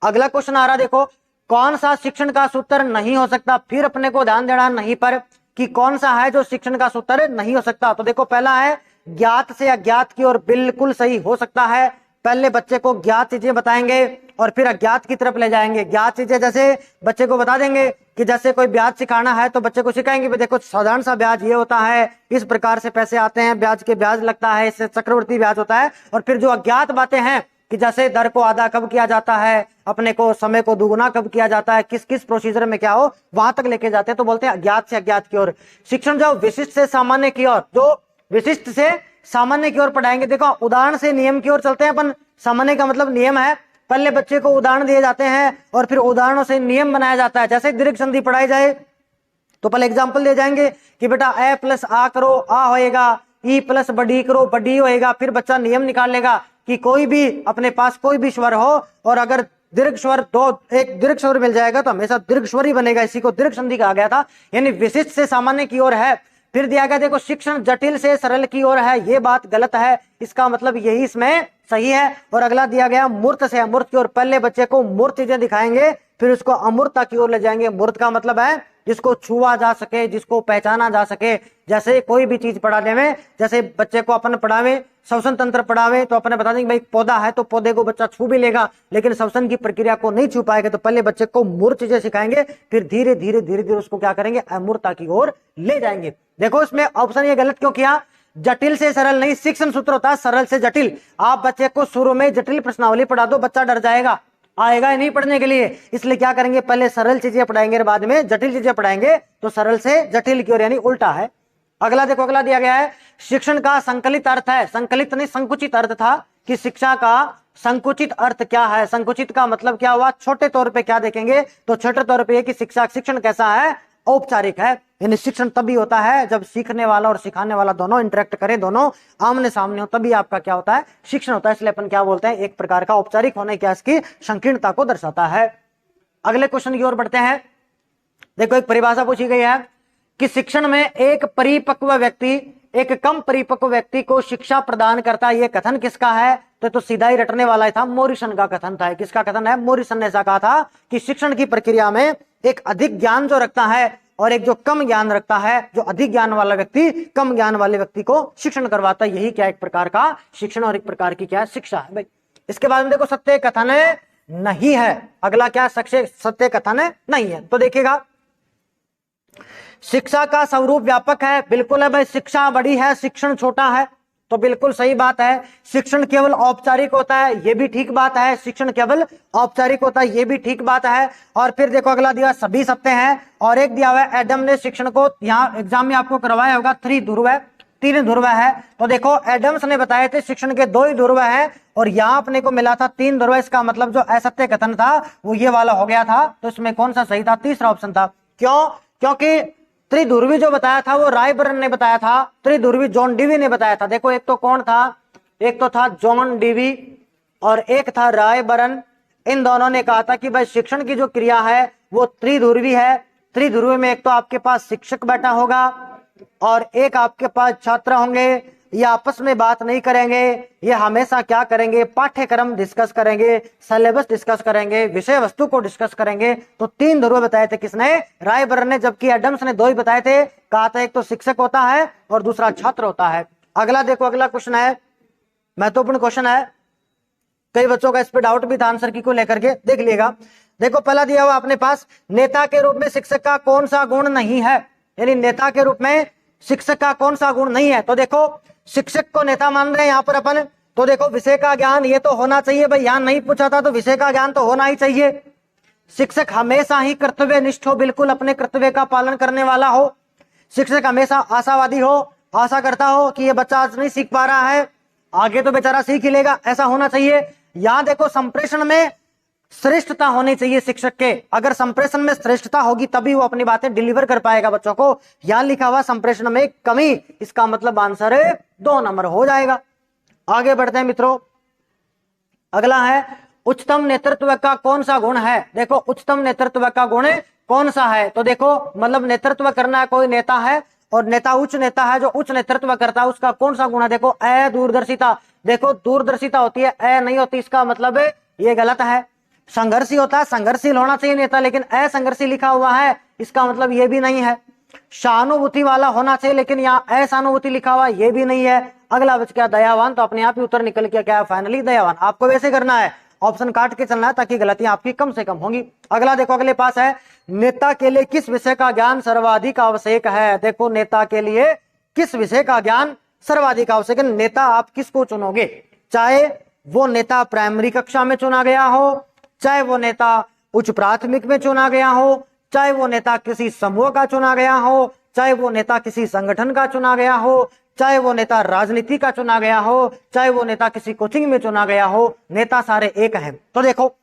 अगला क्वेश्चन आ रहा देखो, कौन सा शिक्षण का सूत्र नहीं हो सकता। फिर अपने को ध्यान देना नहीं पर कि कौन सा है जो शिक्षण का सूत्र नहीं हो सकता। तो देखो पहला है ज्ञात से अज्ञात की ओर, बिल्कुल सही हो सकता है। पहले बच्चे को ज्ञात चीजें बताएंगे और फिर अज्ञात की तरफ ले जाएंगे। ज्ञात चीजें जैसे बच्चे को बता देंगे कि जैसे कोई ब्याज सिखाना है तो बच्चे को सिखाएंगे देखो साधारण सा ब्याज ये होता है, इस प्रकार से पैसे आते हैं, ब्याज के ब्याज लगता है, इससे चक्रवृद्धि ब्याज होता है। और फिर जो अज्ञात बातें हैं कि जैसे दर को आधा कब किया जाता है, अपने को समय को दुगुना कब किया जाता है, किस किस प्रोसीजर में क्या हो, वहां तक लेके जाते हैं। तो बोलते हैं अज्ञात से अज्ञात की ओर। शिक्षण जो विशिष्ट से सामान्य की ओर, जो विशिष्ट से सामान्य की ओर पढ़ाएंगे। देखो उदाहरण से नियम की ओर चलते हैं अपन। सामान्य का मतलब नियम है, पहले बच्चे को उदाहरण दिए जाते हैं और फिर उदाहरणों से नियम बनाया जाता है। जैसे दीर्घ संधि पढ़ाई जाए तो पहले एग्जाम्पल दिए जाएंगे कि बेटा ए प्लस आ करो, आ होएगा, ई प्लस बडी करो, बडी होएगा। फिर बच्चा नियम निकाल लेगा कि कोई भी अपने पास कोई भी स्वर हो और अगर दीर्घ स्वर दो, एक दीर्घ स्वर मिल जाएगा तो हमेशा दीर्घ स्वर ही बनेगा, इसी को दीर्घ संधि कहा गया था। यानी विशिष्ट से सामान्य की ओर है। फिर दिया गया देखो शिक्षण जटिल से सरल की ओर है, ये बात गलत है, इसका मतलब यही इसमें सही है। और अगला दिया गया मूर्त से अमूर्त की ओर, पहले बच्चे को मूर्त चीजें दिखाएंगे फिर उसको अमूर्तता की ओर ले जाएंगे। मूर्त का मतलब है जिसको छुआ जा सके, जिसको पहचाना जा सके। जैसे कोई भी चीज पढ़ाने में, जैसे बच्चे को अपन पढ़ावे, श्वसन तंत्र पढ़ावे तो अपने बता देंगे भाई पौधा है तो पौधे को बच्चा छू भी लेगा, लेकिन श्वसन की प्रक्रिया को नहीं छू पाएगा। तो पहले बच्चे को मूर्त चीजें सिखाएंगे, फिर धीरे धीरे धीरे धीरे उसको क्या करेंगे, अमूर्तता की ओर ले जाएंगे। देखो इसमें ऑप्शन ये गलत क्यों किया, जटिल से सरल नहीं, शिक्षण सूत्र होता है सरल से जटिल। आप बच्चे को शुरू में जटिल प्रश्नावली पढ़ा दो, बच्चा डर जाएगा, आएगा ही नहीं पढ़ने के लिए। इसलिए क्या करेंगे, पहले सरल चीजें पढ़ाएंगे और बाद में जटिल चीजें पढ़ाएंगे। तो सरल से जटिल की ओर यानी उल्टा है। अगला देखो, अगला दिया गया है शिक्षण का संकलित अर्थ है, संकलित नहीं संकुचित अर्थ था कि शिक्षा का संकुचित अर्थ क्या है। संकुचित का मतलब क्या हुआ, छोटे तौर पे क्या देखेंगे, तो छोटे तौर पे कि शिक्षा शिक्षण कैसा है, औपचारिक है। यानी शिक्षण तभी होता है जब सीखने वाला और सिखाने वाला दोनों इंटरेक्ट करें, दोनों आमने सामने हो, तभी आपका क्या होता है, शिक्षण होता है। इसलिए अपन क्या बोलते हैं, एक प्रकार का औपचारिक होने क्या इसकी संकीर्णता को दर्शाता है। अगले क्वेश्चन की ओर बढ़ते हैं। देखो एक परिभाषा पूछी गई है कि शिक्षण में एक परिपक्व व्यक्ति एक कम परिपक्व व्यक्ति को शिक्षा प्रदान करता है। यह कथन किसका है, तो सीधा ही रटने वाला ही था, मोरिसन का कथन था। किसका कथन है, मोरिसन ने ऐसा कहा था कि शिक्षण की प्रक्रिया में एक अधिक ज्ञान जो रखता है और एक जो कम ज्ञान रखता है, जो अधिक ज्ञान वाला व्यक्ति कम ज्ञान वाले व्यक्ति को शिक्षण करवाता है। यही क्या एक प्रकार का शिक्षण और एक प्रकार की क्या शिक्षा है भाई। इसके बाद में देखो सत्य कथन नहीं है। अगला क्या, सत्य कथन नहीं है। तो देखिएगा शिक्षा का स्वरूप व्यापक है, बिल्कुल है भाई। शिक्षा बड़ी है, शिक्षण छोटा है, तो बिल्कुल सही बात है। शिक्षण केवल औपचारिक होता है, ये भी ठीक बात है। शिक्षण केवल औपचारिक होता है, ये भी ठीक बात है। और फिर देखो अगला दिया सभी सत्य हैं, और एक दिया हुआ है एडम ने शिक्षण को, यहाँ एग्जाम में आपको करवाया होगा, 3 ध्रुव है, 3 ध्रुव है। तो देखो एडम्स ने बताए थे शिक्षण के 2 ही ध्रुव है, और यहाँ अपने को मिला था 3 ध्रुव। इसका मतलब जो असत्य कथन था वो ये वाला हो गया था। तो इसमें कौन सा सही था, तीसरा ऑप्शन था। क्यों, क्योंकि त्रिध्रुवी जो बताया था वो रायबरन ने बताया था, त्रिध्रुवी जॉन डीवी ने बताया था। देखो एक तो कौन था, एक तो था जॉन डीवी और एक था रायबरन। इन दोनों ने कहा था कि भाई शिक्षण की जो क्रिया है वो त्रिध्रुवी है। त्रिध्रुवी में एक तो आपके पास शिक्षक बैठा होगा और एक आपके पास छात्र होंगे। ये आपस में बात नहीं करेंगे, ये हमेशा क्या करेंगे, पाठ्यक्रम डिस्कस करेंगे, सिलेबस डिस्कस करेंगे, विषय वस्तु को डिस्कस करेंगे। तो 3 ध्रुव बताए थे किसने, रायबरन ने, जबकि एडम्स ने 2 ही बताए थे। कहा था एक तो शिक्षक होता है और दूसरा छात्र होता है। अगला देखो, अगला क्वेश्चन है, महत्वपूर्ण क्वेश्चन है, कई बच्चों का इस पे डाउट भी था आंसर की को लेकर के, देख लिएगा। देखो पहला दिया हुआ अपने पास, नेता के रूप में शिक्षक का कौन सा गुण नहीं है, यानी नेता के रूप में शिक्षक का कौन सा गुण नहीं है। तो देखो शिक्षक को नेता मान रहे हैं यहाँ पर अपन, तो देखो विषय का ज्ञान ये तो होना चाहिए भाई, यहाँ नहीं पूछा था तो विषय का ज्ञान तो होना ही चाहिए। शिक्षक हमेशा ही कर्तव्यनिष्ठ हो, बिल्कुल अपने कर्तव्य का पालन करने वाला हो। शिक्षक हमेशा आशावादी हो, आशा करता हो कि ये बच्चा आज नहीं सीख पा रहा है, आगे तो बेचारा सीख ही लेगा, ऐसा होना चाहिए। यहाँ देखो संप्रेषण में श्रेष्ठता होनी चाहिए शिक्षक के, अगर संप्रेषण में श्रेष्ठता होगी तभी वो अपनी बातें डिलीवर कर पाएगा बच्चों को। यहां लिखा हुआ संप्रेषण में कमी, इसका मतलब आंसर 2 नंबर हो जाएगा। आगे बढ़ते हैं मित्रों, अगला है उच्चतम नेतृत्व का कौन सा गुण है। देखो उच्चतम नेतृत्व का गुण कौन सा है, तो देखो मतलब नेतृत्व करना है, कोई नेता है और नेता उच्च नेता है, जो उच्च नेतृत्व करता है उसका कौन सा गुण है। देखो दूरदर्शिता, देखो दूरदर्शिता होती है, नहीं होती, इसका मतलब ये गलत है। संघर्षी होता है, संघर्षशील होना चाहिए नेता, लेकिन असंघर्षी लिखा हुआ है, इसका मतलब ये भी नहीं है। सहानुभूति वाला होना चाहिए, लेकिन यहाँ असहानुभूति लिखा हुआ ये भी नहीं है। अगला बच गया दयावान, तो अपने आप ही उत्तर निकल के क्या है, फाइनली दयावान। आपको वैसे करना है, ऑप्शन काट के चलना है ताकि गलतियां आपकी कम से कम होंगी। अगला देखो, अगले पास है नेता के लिए किस विषय का ज्ञान सर्वाधिक आवश्यक है। देखो नेता के लिए किस विषय का ज्ञान सर्वाधिक आवश्यक है। नेता आप किसको चुनोगे, चाहे वो नेता प्राइमरी कक्षा में चुना गया हो, चाहे वो नेता उच्च प्राथमिक में चुना गया हो, चाहे वो नेता किसी समूह का चुना गया हो, चाहे वो नेता किसी संगठन का चुना गया हो, चाहे वो नेता राजनीति का चुना गया हो, चाहे वो नेता किसी कोचिंग में चुना गया हो, नेता सारे एक हैं। तो देखो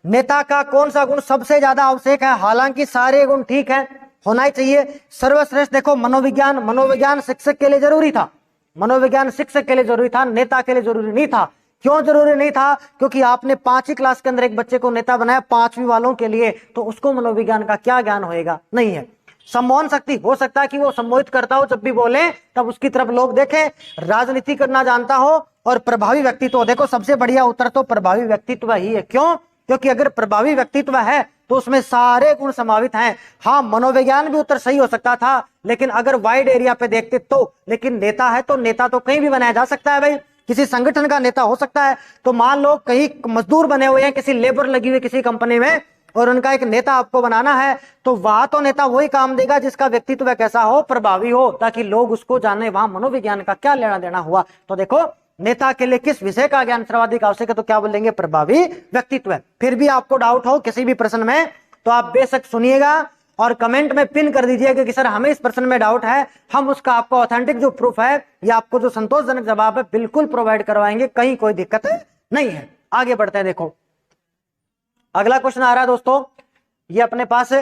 नेता का कौन सा गुण सबसे ज्यादा आवश्यक है, हालांकि सारे गुण ठीक है, होना ही चाहिए। सर्वश्रेष्ठ देखो मनोविज्ञान, मनोविज्ञान शिक्षक के लिए जरूरी था, मनोविज्ञान शिक्षक के लिए जरूरी था, नेता के लिए जरूरी नहीं था। क्यों जरूरी नहीं था, क्योंकि आपने 5वीं क्लास के अंदर एक बच्चे को नेता बनाया 5वीं वालों के लिए, तो उसको मनोविज्ञान का क्या ज्ञान होएगा, नहीं है। सम्मोहन शक्ति हो सकता है कि वो सम्मोहित करता हो, जब भी बोले तब उसकी तरफ लोग देखें, राजनीति करना जानता हो, और प्रभावी व्यक्तित्व। देखो सबसे बढ़िया उत्तर तो प्रभावी व्यक्तित्व ही है। क्यों, क्योंकि अगर प्रभावी व्यक्तित्व है तो उसमें सारे गुण समावित हैं। हाँ मनोविज्ञान भी उत्तर सही हो सकता था, लेकिन अगर वाइड एरिया पे देखते तो, लेकिन नेता है तो नेता तो कहीं भी बनाया जा सकता है भाई, किसी संगठन का नेता हो सकता है। तो मान लो कहीं मजदूर बने हुए हैं, किसी लेबर लगी हुई किसी कंपनी में, और उनका एक नेता आपको बनाना है, तो वहां तो नेता वही काम देगा जिसका व्यक्तित्व कैसा हो, प्रभावी हो, ताकि लोग उसको जाने वहां मनोविज्ञान का क्या लेना देना हुआ। तो देखो नेता के लिए किस विषय का ज्ञान सर्वाधिक आवश्यक है, तो क्या बोलेंगे, प्रभावी व्यक्तित्व। फिर भी आपको डाउट हो किसी भी प्रश्न में तो आप बेशक सुनिएगा और कमेंट में पिन कर दीजिएगा कि सर हमें इस प्रश्न में डाउट है, हम उसका आपको ऑथेंटिक जो प्रूफ है या आपको जो संतोषजनक जवाब है बिल्कुल प्रोवाइड करवाएंगे, कहीं कोई दिक्कत नहीं है। आगे बढ़ते हैं, देखो अगला क्वेश्चन आ रहा है दोस्तों, ये अपने पास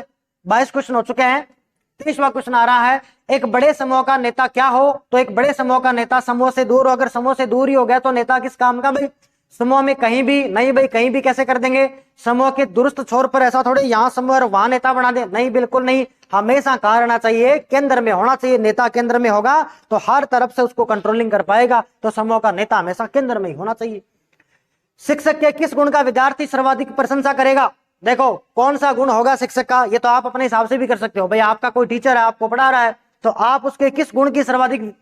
22 क्वेश्चन हो चुके हैं। 23वां क्वेश्चन आ रहा है, एक बड़े समूह का नेता क्या हो? तो एक बड़े समूह का नेता समूह से दूर हो। अगर समूह से दूर ही हो गया तो नेता किस काम का भाई? समूह में कहीं भी नहीं भाई, कहीं भी कैसे कर देंगे? समूह के दुरुस्त छोर पर ऐसा थोड़े यहाँ समूह और वहां नेता बना दे, नहीं बिल्कुल नहीं। हमेशा कहाँ रहना चाहिए? केंद्र में होना चाहिए। नेता केंद्र में होगा तो हर तरफ से उसको कंट्रोलिंग कर पाएगा, तो समूह का नेता हमेशा केंद्र में ही होना चाहिए। शिक्षक के किस गुण का विद्यार्थी सर्वाधिक प्रशंसा करेगा? देखो कौन सा गुण होगा शिक्षक का, ये तो आप अपने हिसाब से भी कर सकते हो। भाई आपका कोई टीचर है, आपको पढ़ा रहा है, तो आप उसके किस गुण की सर्वाधिक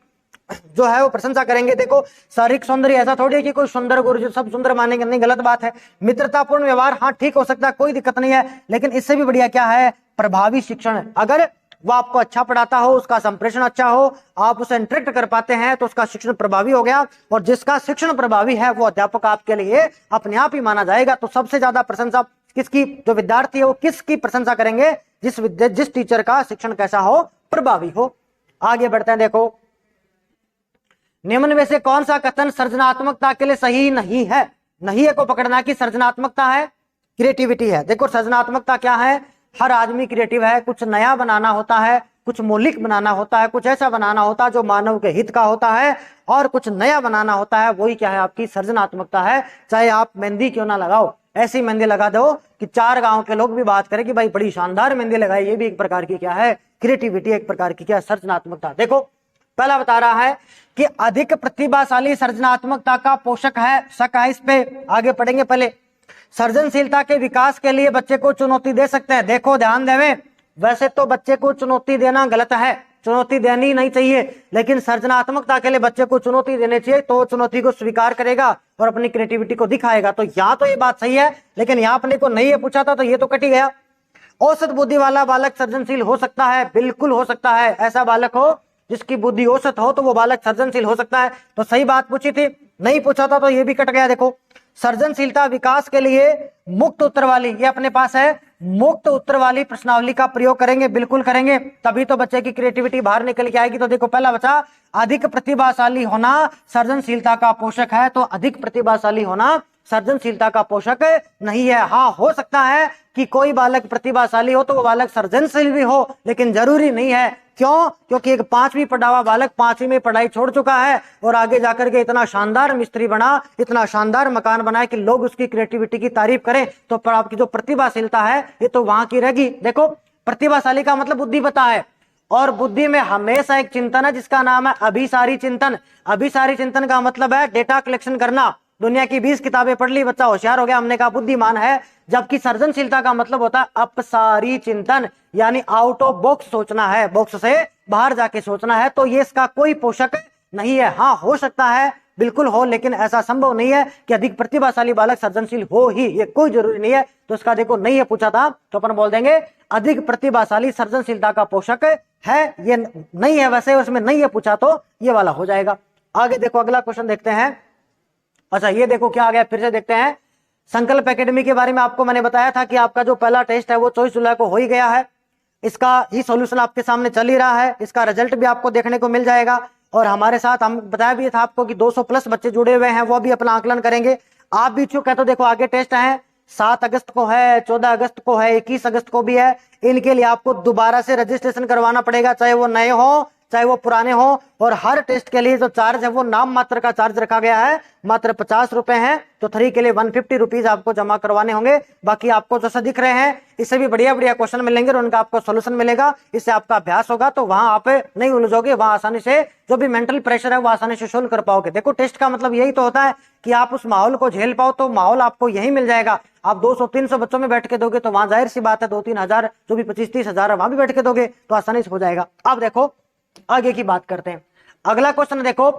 जो है वो प्रशंसा करेंगे? देखो शारीरिक सौंदर्य, ऐसा थोड़ी है कि कोई सुंदर गुरु जो सब सुंदर मानेंगे, नहीं, गलत बात है। मित्रतापूर्ण व्यवहार, हाँ ठीक हो सकता है, कोई दिक्कत नहीं है, लेकिन इससे भी बढ़िया क्या है? प्रभावी शिक्षण। अगर वो आपको अच्छा पढ़ाता हो, उसका संप्रेषण अच्छा हो, आप उसे इंटरेक्ट कर पाते हैं, तो उसका शिक्षण प्रभावी हो गया। और जिसका शिक्षण प्रभावी है वो अध्यापक आपके लिए अपने आप ही माना जाएगा। तो सबसे ज्यादा प्रशंसा किसकी? जो विद्यार्थी है वो किसकी प्रशंसा करेंगे? जिस टीचर का शिक्षण कैसा हो? प्रभावी हो। आगे बढ़ते हैं। देखो निम्न में से कौन सा कथन सृजनात्मकता के लिए सही नहीं है? नहीं है को पकड़ना कि सृजनात्मकता है, क्रिएटिविटी है। देखो सृजनात्मकता क्या है? हर आदमी क्रिएटिव है, कुछ नया बनाना होता है, कुछ मौलिक बनाना होता है, कुछ ऐसा बनाना होता है जो मानव के हित का होता है, और कुछ नया बनाना होता है, वही क्या है? आपकी सृजनात्मकता है। चाहे आप मेहंदी क्यों ना लगाओ, ऐसी मेहंदी लगा दो कि 4 गांव के लोग भी बात करें कि भाई बड़ी शानदार मेहंदी लगाई, ये भी एक प्रकार की क्या है? क्रिएटिविटी, एक प्रकार की क्या? सृजनात्मकता। देखो पहला बता रहा है कि अधिक प्रतिभाशाली सृजनात्मकता का पोषक है। शक है इस पे? आगे पढ़ेंगे। पहले सृजनशीलता के विकास के लिए बच्चे को चुनौती दे सकते हैं। देखो ध्यान देवें, वैसे तो बच्चे को चुनौती देना गलत है, चुनौती देनी नहीं चाहिए, लेकिन सृजनात्मकता के लिए बच्चे को चुनौती देनी चाहिए, तो चुनौती को स्वीकार करेगा और अपनी क्रिएटिविटी को दिखाएगा। तो यहाँ तो ये बात सही है, लेकिन यहाँ अपने को नहीं ये पूछा था, तो ये तो कट ही गया। औसत बुद्धि वाला बालक सृजनशील हो सकता है? बिल्कुल हो सकता है। ऐसा बालक हो जिसकी बुद्धि औसत हो तो वो बालक सृजनशील हो सकता है। तो सही बात पूछी थी, नहीं पूछा था तो ये भी कट गया। देखो सृजनशीलता विकास के लिए मुक्त उत्तर वाली, ये अपने पास है, मुक्त उत्तर वाली प्रश्नावली का प्रयोग करेंगे, बिल्कुल करेंगे, तभी तो बच्चे की क्रिएटिविटी बाहर निकल के आएगी। तो देखो पहला बचा, अधिक प्रतिभाशाली होना सृजनशीलता का पोषक है, तो अधिक प्रतिभाशाली होना सृजनशीलता का पोषक नहीं है। हाँ हो सकता है कि कोई बालक प्रतिभाशाली हो तो वो बालक सृजनशील भी हो, लेकिन जरूरी नहीं है। क्यों? क्योंकि एक 5वीं पढ़ा हुआ बालक 5वीं में पढ़ाई छोड़ चुका है और आगे जाकर के इतना शानदार मिस्त्री बना, इतना शानदार मकान बनाए कि लोग उसकी क्रिएटिविटी की तारीफ करें, तो आपकी जो प्रतिभाशीलता है ये तो वहां की रहेगी। देखो प्रतिभाशाली का मतलब बुद्धिमत्ता है, और बुद्धि में हमेशा एक चिंतन है जिसका नाम है अभिसारी चिंतन। अभिसारी चिंतन का मतलब है डेटा कलेक्शन करना। दुनिया की 20 किताबें पढ़ ली, बच्चा होशियार हो गया, हमने कहा बुद्धिमान है। जबकि सृजनशीलता का मतलब होता है अपसारी चिंतन, यानी आउट ऑफ बॉक्स सोचना है, बॉक्स से बाहर जाके सोचना है। तो ये इसका कोई पोषक नहीं है। हाँ हो सकता है, बिल्कुल हो, लेकिन ऐसा संभव नहीं है कि अधिक प्रतिभाशाली बालक सृजनशील हो ही, ये कोई जरूरी नहीं है। तो इसका देखो नहीं है पूछा था तो अपन बोल देंगे अधिक प्रतिभाशाली सृजनशीलता का पोषक है, ये नहीं है। वैसे उसमें नहीं है पूछा तो ये वाला हो जाएगा। आगे देखो अगला क्वेश्चन देखते हैं। अच्छा ये देखो क्या आ गया, फिर से देखते हैं। संकल्प एकेडमी के बारे में आपको मैंने बताया था कि आपका जो पहला टेस्ट है वो 24 जुलाई को हो ही गया है। इसका ही सॉल्यूशन आपके सामने चल ही रहा है, इसका रिजल्ट भी आपको देखने को मिल जाएगा। और हमारे साथ हम बताया भी था आपको कि 200 प्लस बच्चे जुड़े हुए हैं, वो भी अपना आकलन करेंगे। आप भी इच्छुक है तो देखो आगे टेस्ट है, 7 अगस्त को है, 14 अगस्त को है, 21 अगस्त को भी है। इनके लिए आपको दोबारा से रजिस्ट्रेशन करवाना पड़ेगा, चाहे वो नए हो चाहे वो पुराने हो। और हर टेस्ट के लिए जो चार्ज है वो नाम मात्र का चार्ज रखा गया है, मात्र 50 रुपए है। तो 3 के लिए 150 रुपीज आपको जमा करवाने होंगे। बाकी आपको जैसा दिख रहे हैं इससे भी बढ़िया बढ़िया क्वेश्चन मिलेंगे और उनका आपको सोल्यूशन मिलेगा। इससे आपका अभ्यास होगा तो वहां आप नहीं उलझोगे, वहां आसानी से जो भी मेंटल प्रेशर है वो आसानी से सोल्व कर पाओगे। देखो टेस्ट का मतलब यही तो होता है कि आप उस माहौल को झेल पाओ, तो माहौल आपको यही मिल जाएगा। आप 200-300 बच्चों में बैठ के दोगे तो वहां जाहिर सी बात है 2-3 हजार, जो भी 25-30 हजार है वहां भी बैठ के दोगे तो आसानी से हो जाएगा। अब देखो आगे की बात करते हैं। अगला क्वेश्चन देखो,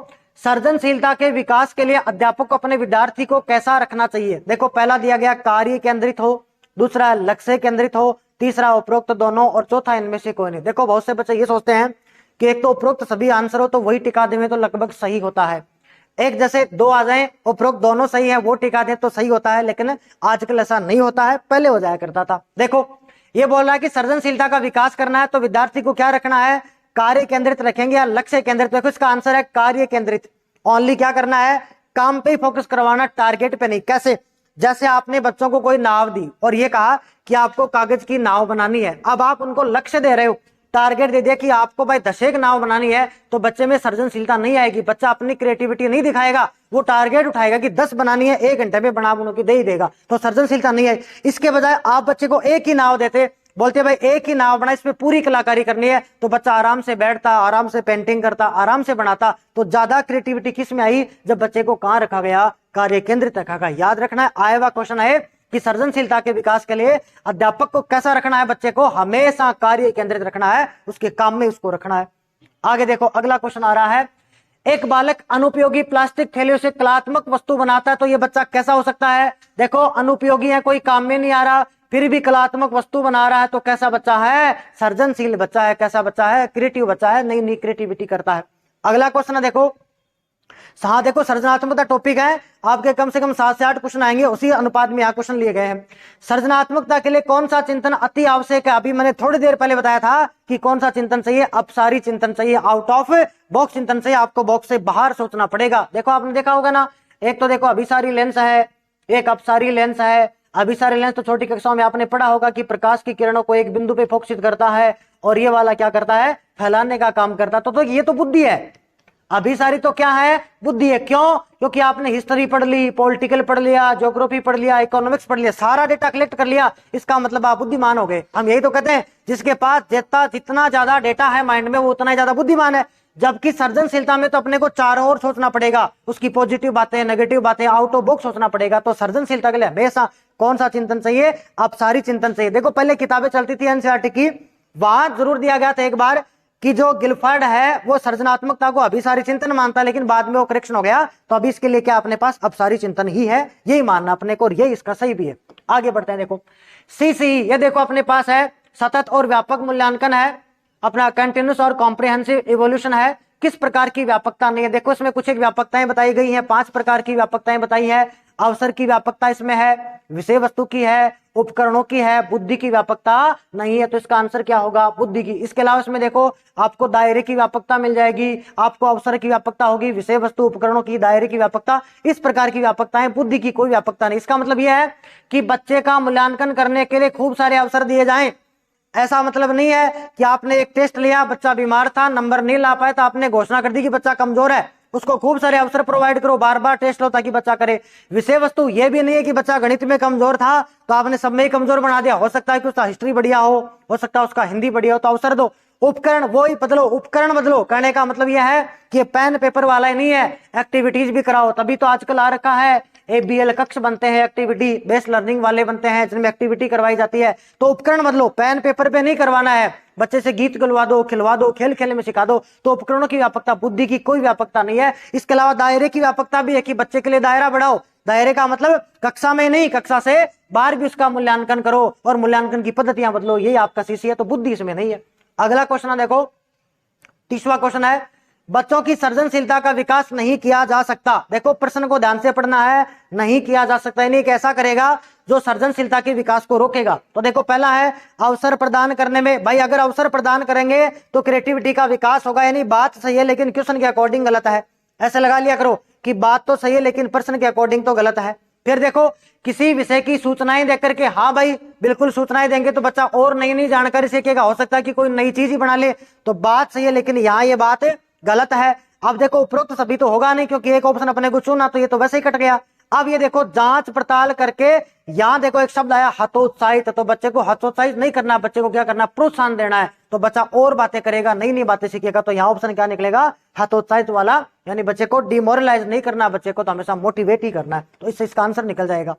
सृजनशीलता के विकास के लिए अध्यापक को अपने विद्यार्थी को कैसा रखना चाहिए? देखो पहला दिया गया कार्य केंद्रित हो, दूसरा लक्ष्य केंद्रित हो, तीसरा उपरोक्त दोनों, और चौथा इनमें से कोई नहीं। देखो बहुत से बच्चे ये सोचते हैं कि एक तो उपरोक्त सभी आंसर हो तो वही टिका दें तो लगभग सही होता है, एक जैसे 2 आ जाए उपरोक्त दोनों सही है वो टिका दें तो सही होता है, लेकिन आजकल ऐसा नहीं होता है, पहले हो जाया करता था। देखो ये बोल रहा है कि सृजनशीलता का विकास करना है तो विद्यार्थी को क्या रखना है, कार्य केंद्रित रखेंगे या लक्ष्य केंद्रित? देखो इसका आंसर है कार्य केंद्रित। ओनली क्या करना है, काम पे ही फोकस करवाना, टारगेट पे नहीं। कैसे? जैसे आपने बच्चों को कोई नाव दी और ये कहा कि आपको कागज की नाव बनानी है, अब आप उनको लक्ष्य दे रहे हो टारगेट दे दिया कि आपको भाई 10 नाव बनानी है, तो बच्चे में सृजनशीलता नहीं आएगी, बच्चा अपनी क्रिएटिविटी नहीं दिखाएगा, वो टारगेट उठाएगा कि 10 बनानी है, 1 घंटे में बना के दे ही देगा, तो सृजनशीलता नहीं आई। इसके बजाय आप बच्चे को एक ही नाव देते, बोलते भाई एक ही नाव बना, इसमें पूरी कलाकारी करनी है, तो बच्चा आराम से बैठता, आराम से पेंटिंग करता, आराम से बनाता। तो ज्यादा क्रिएटिविटी किस में आई, जब बच्चे को कहां रखा गया, कार्य केंद्रित रखा गया। याद रखना है, आया हुआ क्वेश्चन है कि सृजनशीलता के विकास के लिए अध्यापक को कैसा रखना है, बच्चे को हमेशा कार्य केंद्रित रखना है, उसके काम में उसको रखना है। आगे देखो अगला क्वेश्चन आ रहा है, एक बालक अनुपयोगी प्लास्टिक थैलियों से कलात्मक वस्तु बनाता है, तो ये बच्चा कैसा हो सकता है। देखो अनुपयोगी है, कोई काम में नहीं आ रहा, फिर भी कलात्मक वस्तु बना रहा है, तो कैसा बच्चा है, सृजनशील बच्चा है। कैसा बच्चा है, क्रिएटिव बच्चा है, नई नई क्रिएटिविटी करता है। अगला क्वेश्चन है देखो, हाँ देखो सृजनात्मकता टॉपिक है, आपके कम से कम 7 से 8 क्वेश्चन आएंगे, उसी अनुपात में यहाँ क्वेश्चन लिए गए हैं। सृजनात्मकता के लिए कौन सा चिंतन अति आवश्यक है, अभी मैंने थोड़ी देर पहले बताया था कि कौन सा चिंतन चाहिए, अपसारी चिंतन चाहिए, आउट ऑफ बॉक्स चिंतन चाहिए, आपको बॉक्स से बाहर सोचना पड़ेगा। देखो आपने देखा होगा ना, एक तो देखो अभिसारी लेंस है, एक अपसारी लेंस है। अभिसारी लेंस तो छोटी कक्षाओं में आपने पढ़ा होगा कि प्रकाश की किरणों को एक बिंदु पे फोकसित करता है, और ये वाला क्या करता है, फैलाने का काम करता है। तो ये तो बुद्धि है, अभिसारी तो क्या है, बुद्धि है। क्यों, क्योंकि आपने हिस्ट्री पढ़ ली, पॉलिटिकल पढ़ लिया, ज्योग्राफी पढ़ लिया, इकोनॉमिक्स पढ़ लिया, सारा डेटा कलेक्ट कर लिया, इसका मतलब आप बुद्धिमान हो गए। हम यही तो कहते हैं, जिसके पास जितना ज्यादा डेटा है माइंड में, वो उतना ही ज्यादा बुद्धिमान है। जबकि सृजनशीलता में तो अपने को चारों ओर सोचना पड़ेगा, उसकी पॉजिटिव बातें, नेगेटिव बातें, आउट ऑफ बॉक्स सोचना पड़ेगा। तो सृजनशीलता के लिए हमेशा कौन सा चिंतन चाहिए, अपसारी चिंतन चाहिए। देखो पहले किताबें चलती थी एनसीईआरटी की, वहां जरूर दिया गया था एक बार कि जो गिलफर्ड है वो सृजनात्मकता को अभिसारी चिंतन मानता है, लेकिन बाद में वो करेक्शन हो गया, तो अभी इसके लिए क्या अपने पास अपसारी चिंतन ही है, यही मानना अपने को, और यही इसका सही भी है। आगे बढ़ते हैं, देखो सीसी, ये देखो अपने पास है सतत और व्यापक मूल्यांकन है, अपना कंटिन्यूस और कॉम्प्रिहेंसिव इवोल्यूशन है। किस प्रकार की व्यापकता नहीं है, देखो इसमें कुछ एक व्यापकताएं बताई गई हैं, 5 प्रकार की व्यापकताएं बताई है। अवसर की व्यापकता इसमें है, विषय वस्तु की है, उपकरणों की है, बुद्धि की व्यापकता नहीं है, तो इसका आंसर क्या होगा, बुद्धि की। इसके अलावा इसमें देखो आपको दायरे की व्यापकता मिल जाएगी, आपको अवसर की व्यापकता होगी, विषय वस्तु उपकरणों की, दायरे की व्यापकता, इस प्रकार की व्यापकताएं, बुद्धि की कोई व्यापकता नहीं। इसका मतलब यह है कि बच्चे का मूल्यांकन करने के लिए खूब सारे अवसर दिए जाएं। ऐसा मतलब नहीं है कि आपने एक टेस्ट लिया, बच्चा बीमार था, नंबर नहीं ला पाया, तो आपने घोषणा कर दी कि बच्चा कमजोर है, उसको खूब सारे अवसर प्रोवाइड करो, बार बार टेस्ट लो ताकि बच्चा करे। विषय वस्तु ये भी नहीं है कि बच्चा गणित में कमजोर था तो आपने सब में ही कमजोर बना दिया, हो सकता है कि उसका हिस्ट्री बढ़िया हो सकता है उसका हिंदी बढ़िया हो, तो अवसर दो। उपकरण वही बदलो, उपकरण बदलो, कहने का मतलब यह है कि पेन पेपर वाला ही नहीं है, एक्टिविटीज भी कराओ। तभी तो आजकल आ रखा है ABL कक्ष बनते हैं, एक्टिविटी बेस्ड लर्निंग वाले बनते हैं, जिनमें एक्टिविटी करवाई जाती है। तो उपकरण बदलो, पेन पेपर पे नहीं करवाना है, बच्चे से गीत गलवा दो, खिलवा दो, खेल खेल में सिखा दो। तो उपकरणों की व्यापकता, बुद्धि की कोई व्यापकता नहीं है। इसके अलावा दायरे की व्यापकता भी है कि बच्चे के लिए दायरा बढ़ाओ। दायरे का मतलब कक्षा में नहीं, कक्षा से बाहर भी उसका मूल्यांकन करो और मूल्यांकन की पद्धतियां बदलो, यही आपका सीसी है। तो बुद्धि इसमें नहीं है। अगला क्वेश्चन है देखो, 30वां क्वेश्चन है, बच्चों की सृजनशीलता का विकास नहीं किया जा सकता। देखो प्रश्न को ध्यान से पढ़ना है, नहीं किया जा सकता, यानी कैसा करेगा जो सृजनशीलता के विकास को रोकेगा। तो देखो पहला है अवसर प्रदान करने में, भाई अगर अवसर प्रदान करेंगे तो क्रिएटिविटी का विकास होगा, यानी बात सही है लेकिन क्वेश्चन के अकॉर्डिंग गलत है, ऐसे लगा लिया करो कि बात तो सही है लेकिन प्रश्न के अकॉर्डिंग तो गलत है। फिर देखो किसी विषय की सूचनाएं देकर के, हाँ भाई बिल्कुल सूचनाएं देंगे तो बच्चा और नई नई जानकारी सीखेगा, हो सकता है कि कोई नई चीज ही बना ले, तो बात सही है लेकिन यहाँ ये बात गलत है। अब देखो उपरोक्त सभी तो होगा नहीं क्योंकि एक ऑप्शन अपने को चुना, तो ये तो वैसे ही कट गया। अब ये देखो जांच पड़ताल करके, यहाँ देखो एक शब्द आया हतोत्साहित, तो बच्चे को हतोत्साहित नहीं करना, बच्चे को क्या करना, प्रोत्साहन देना है, तो बच्चा और बातें करेगा, नई नई बातें सीखेगा। तो यहाँ ऑप्शन क्या निकलेगा, हतोत्साहित वाला, यानी बच्चे को डिमोरलाइज नहीं करना, बच्चे को तो हमेशा मोटिवेट ही करना है, तो इससे इसका आंसर निकल जाएगा।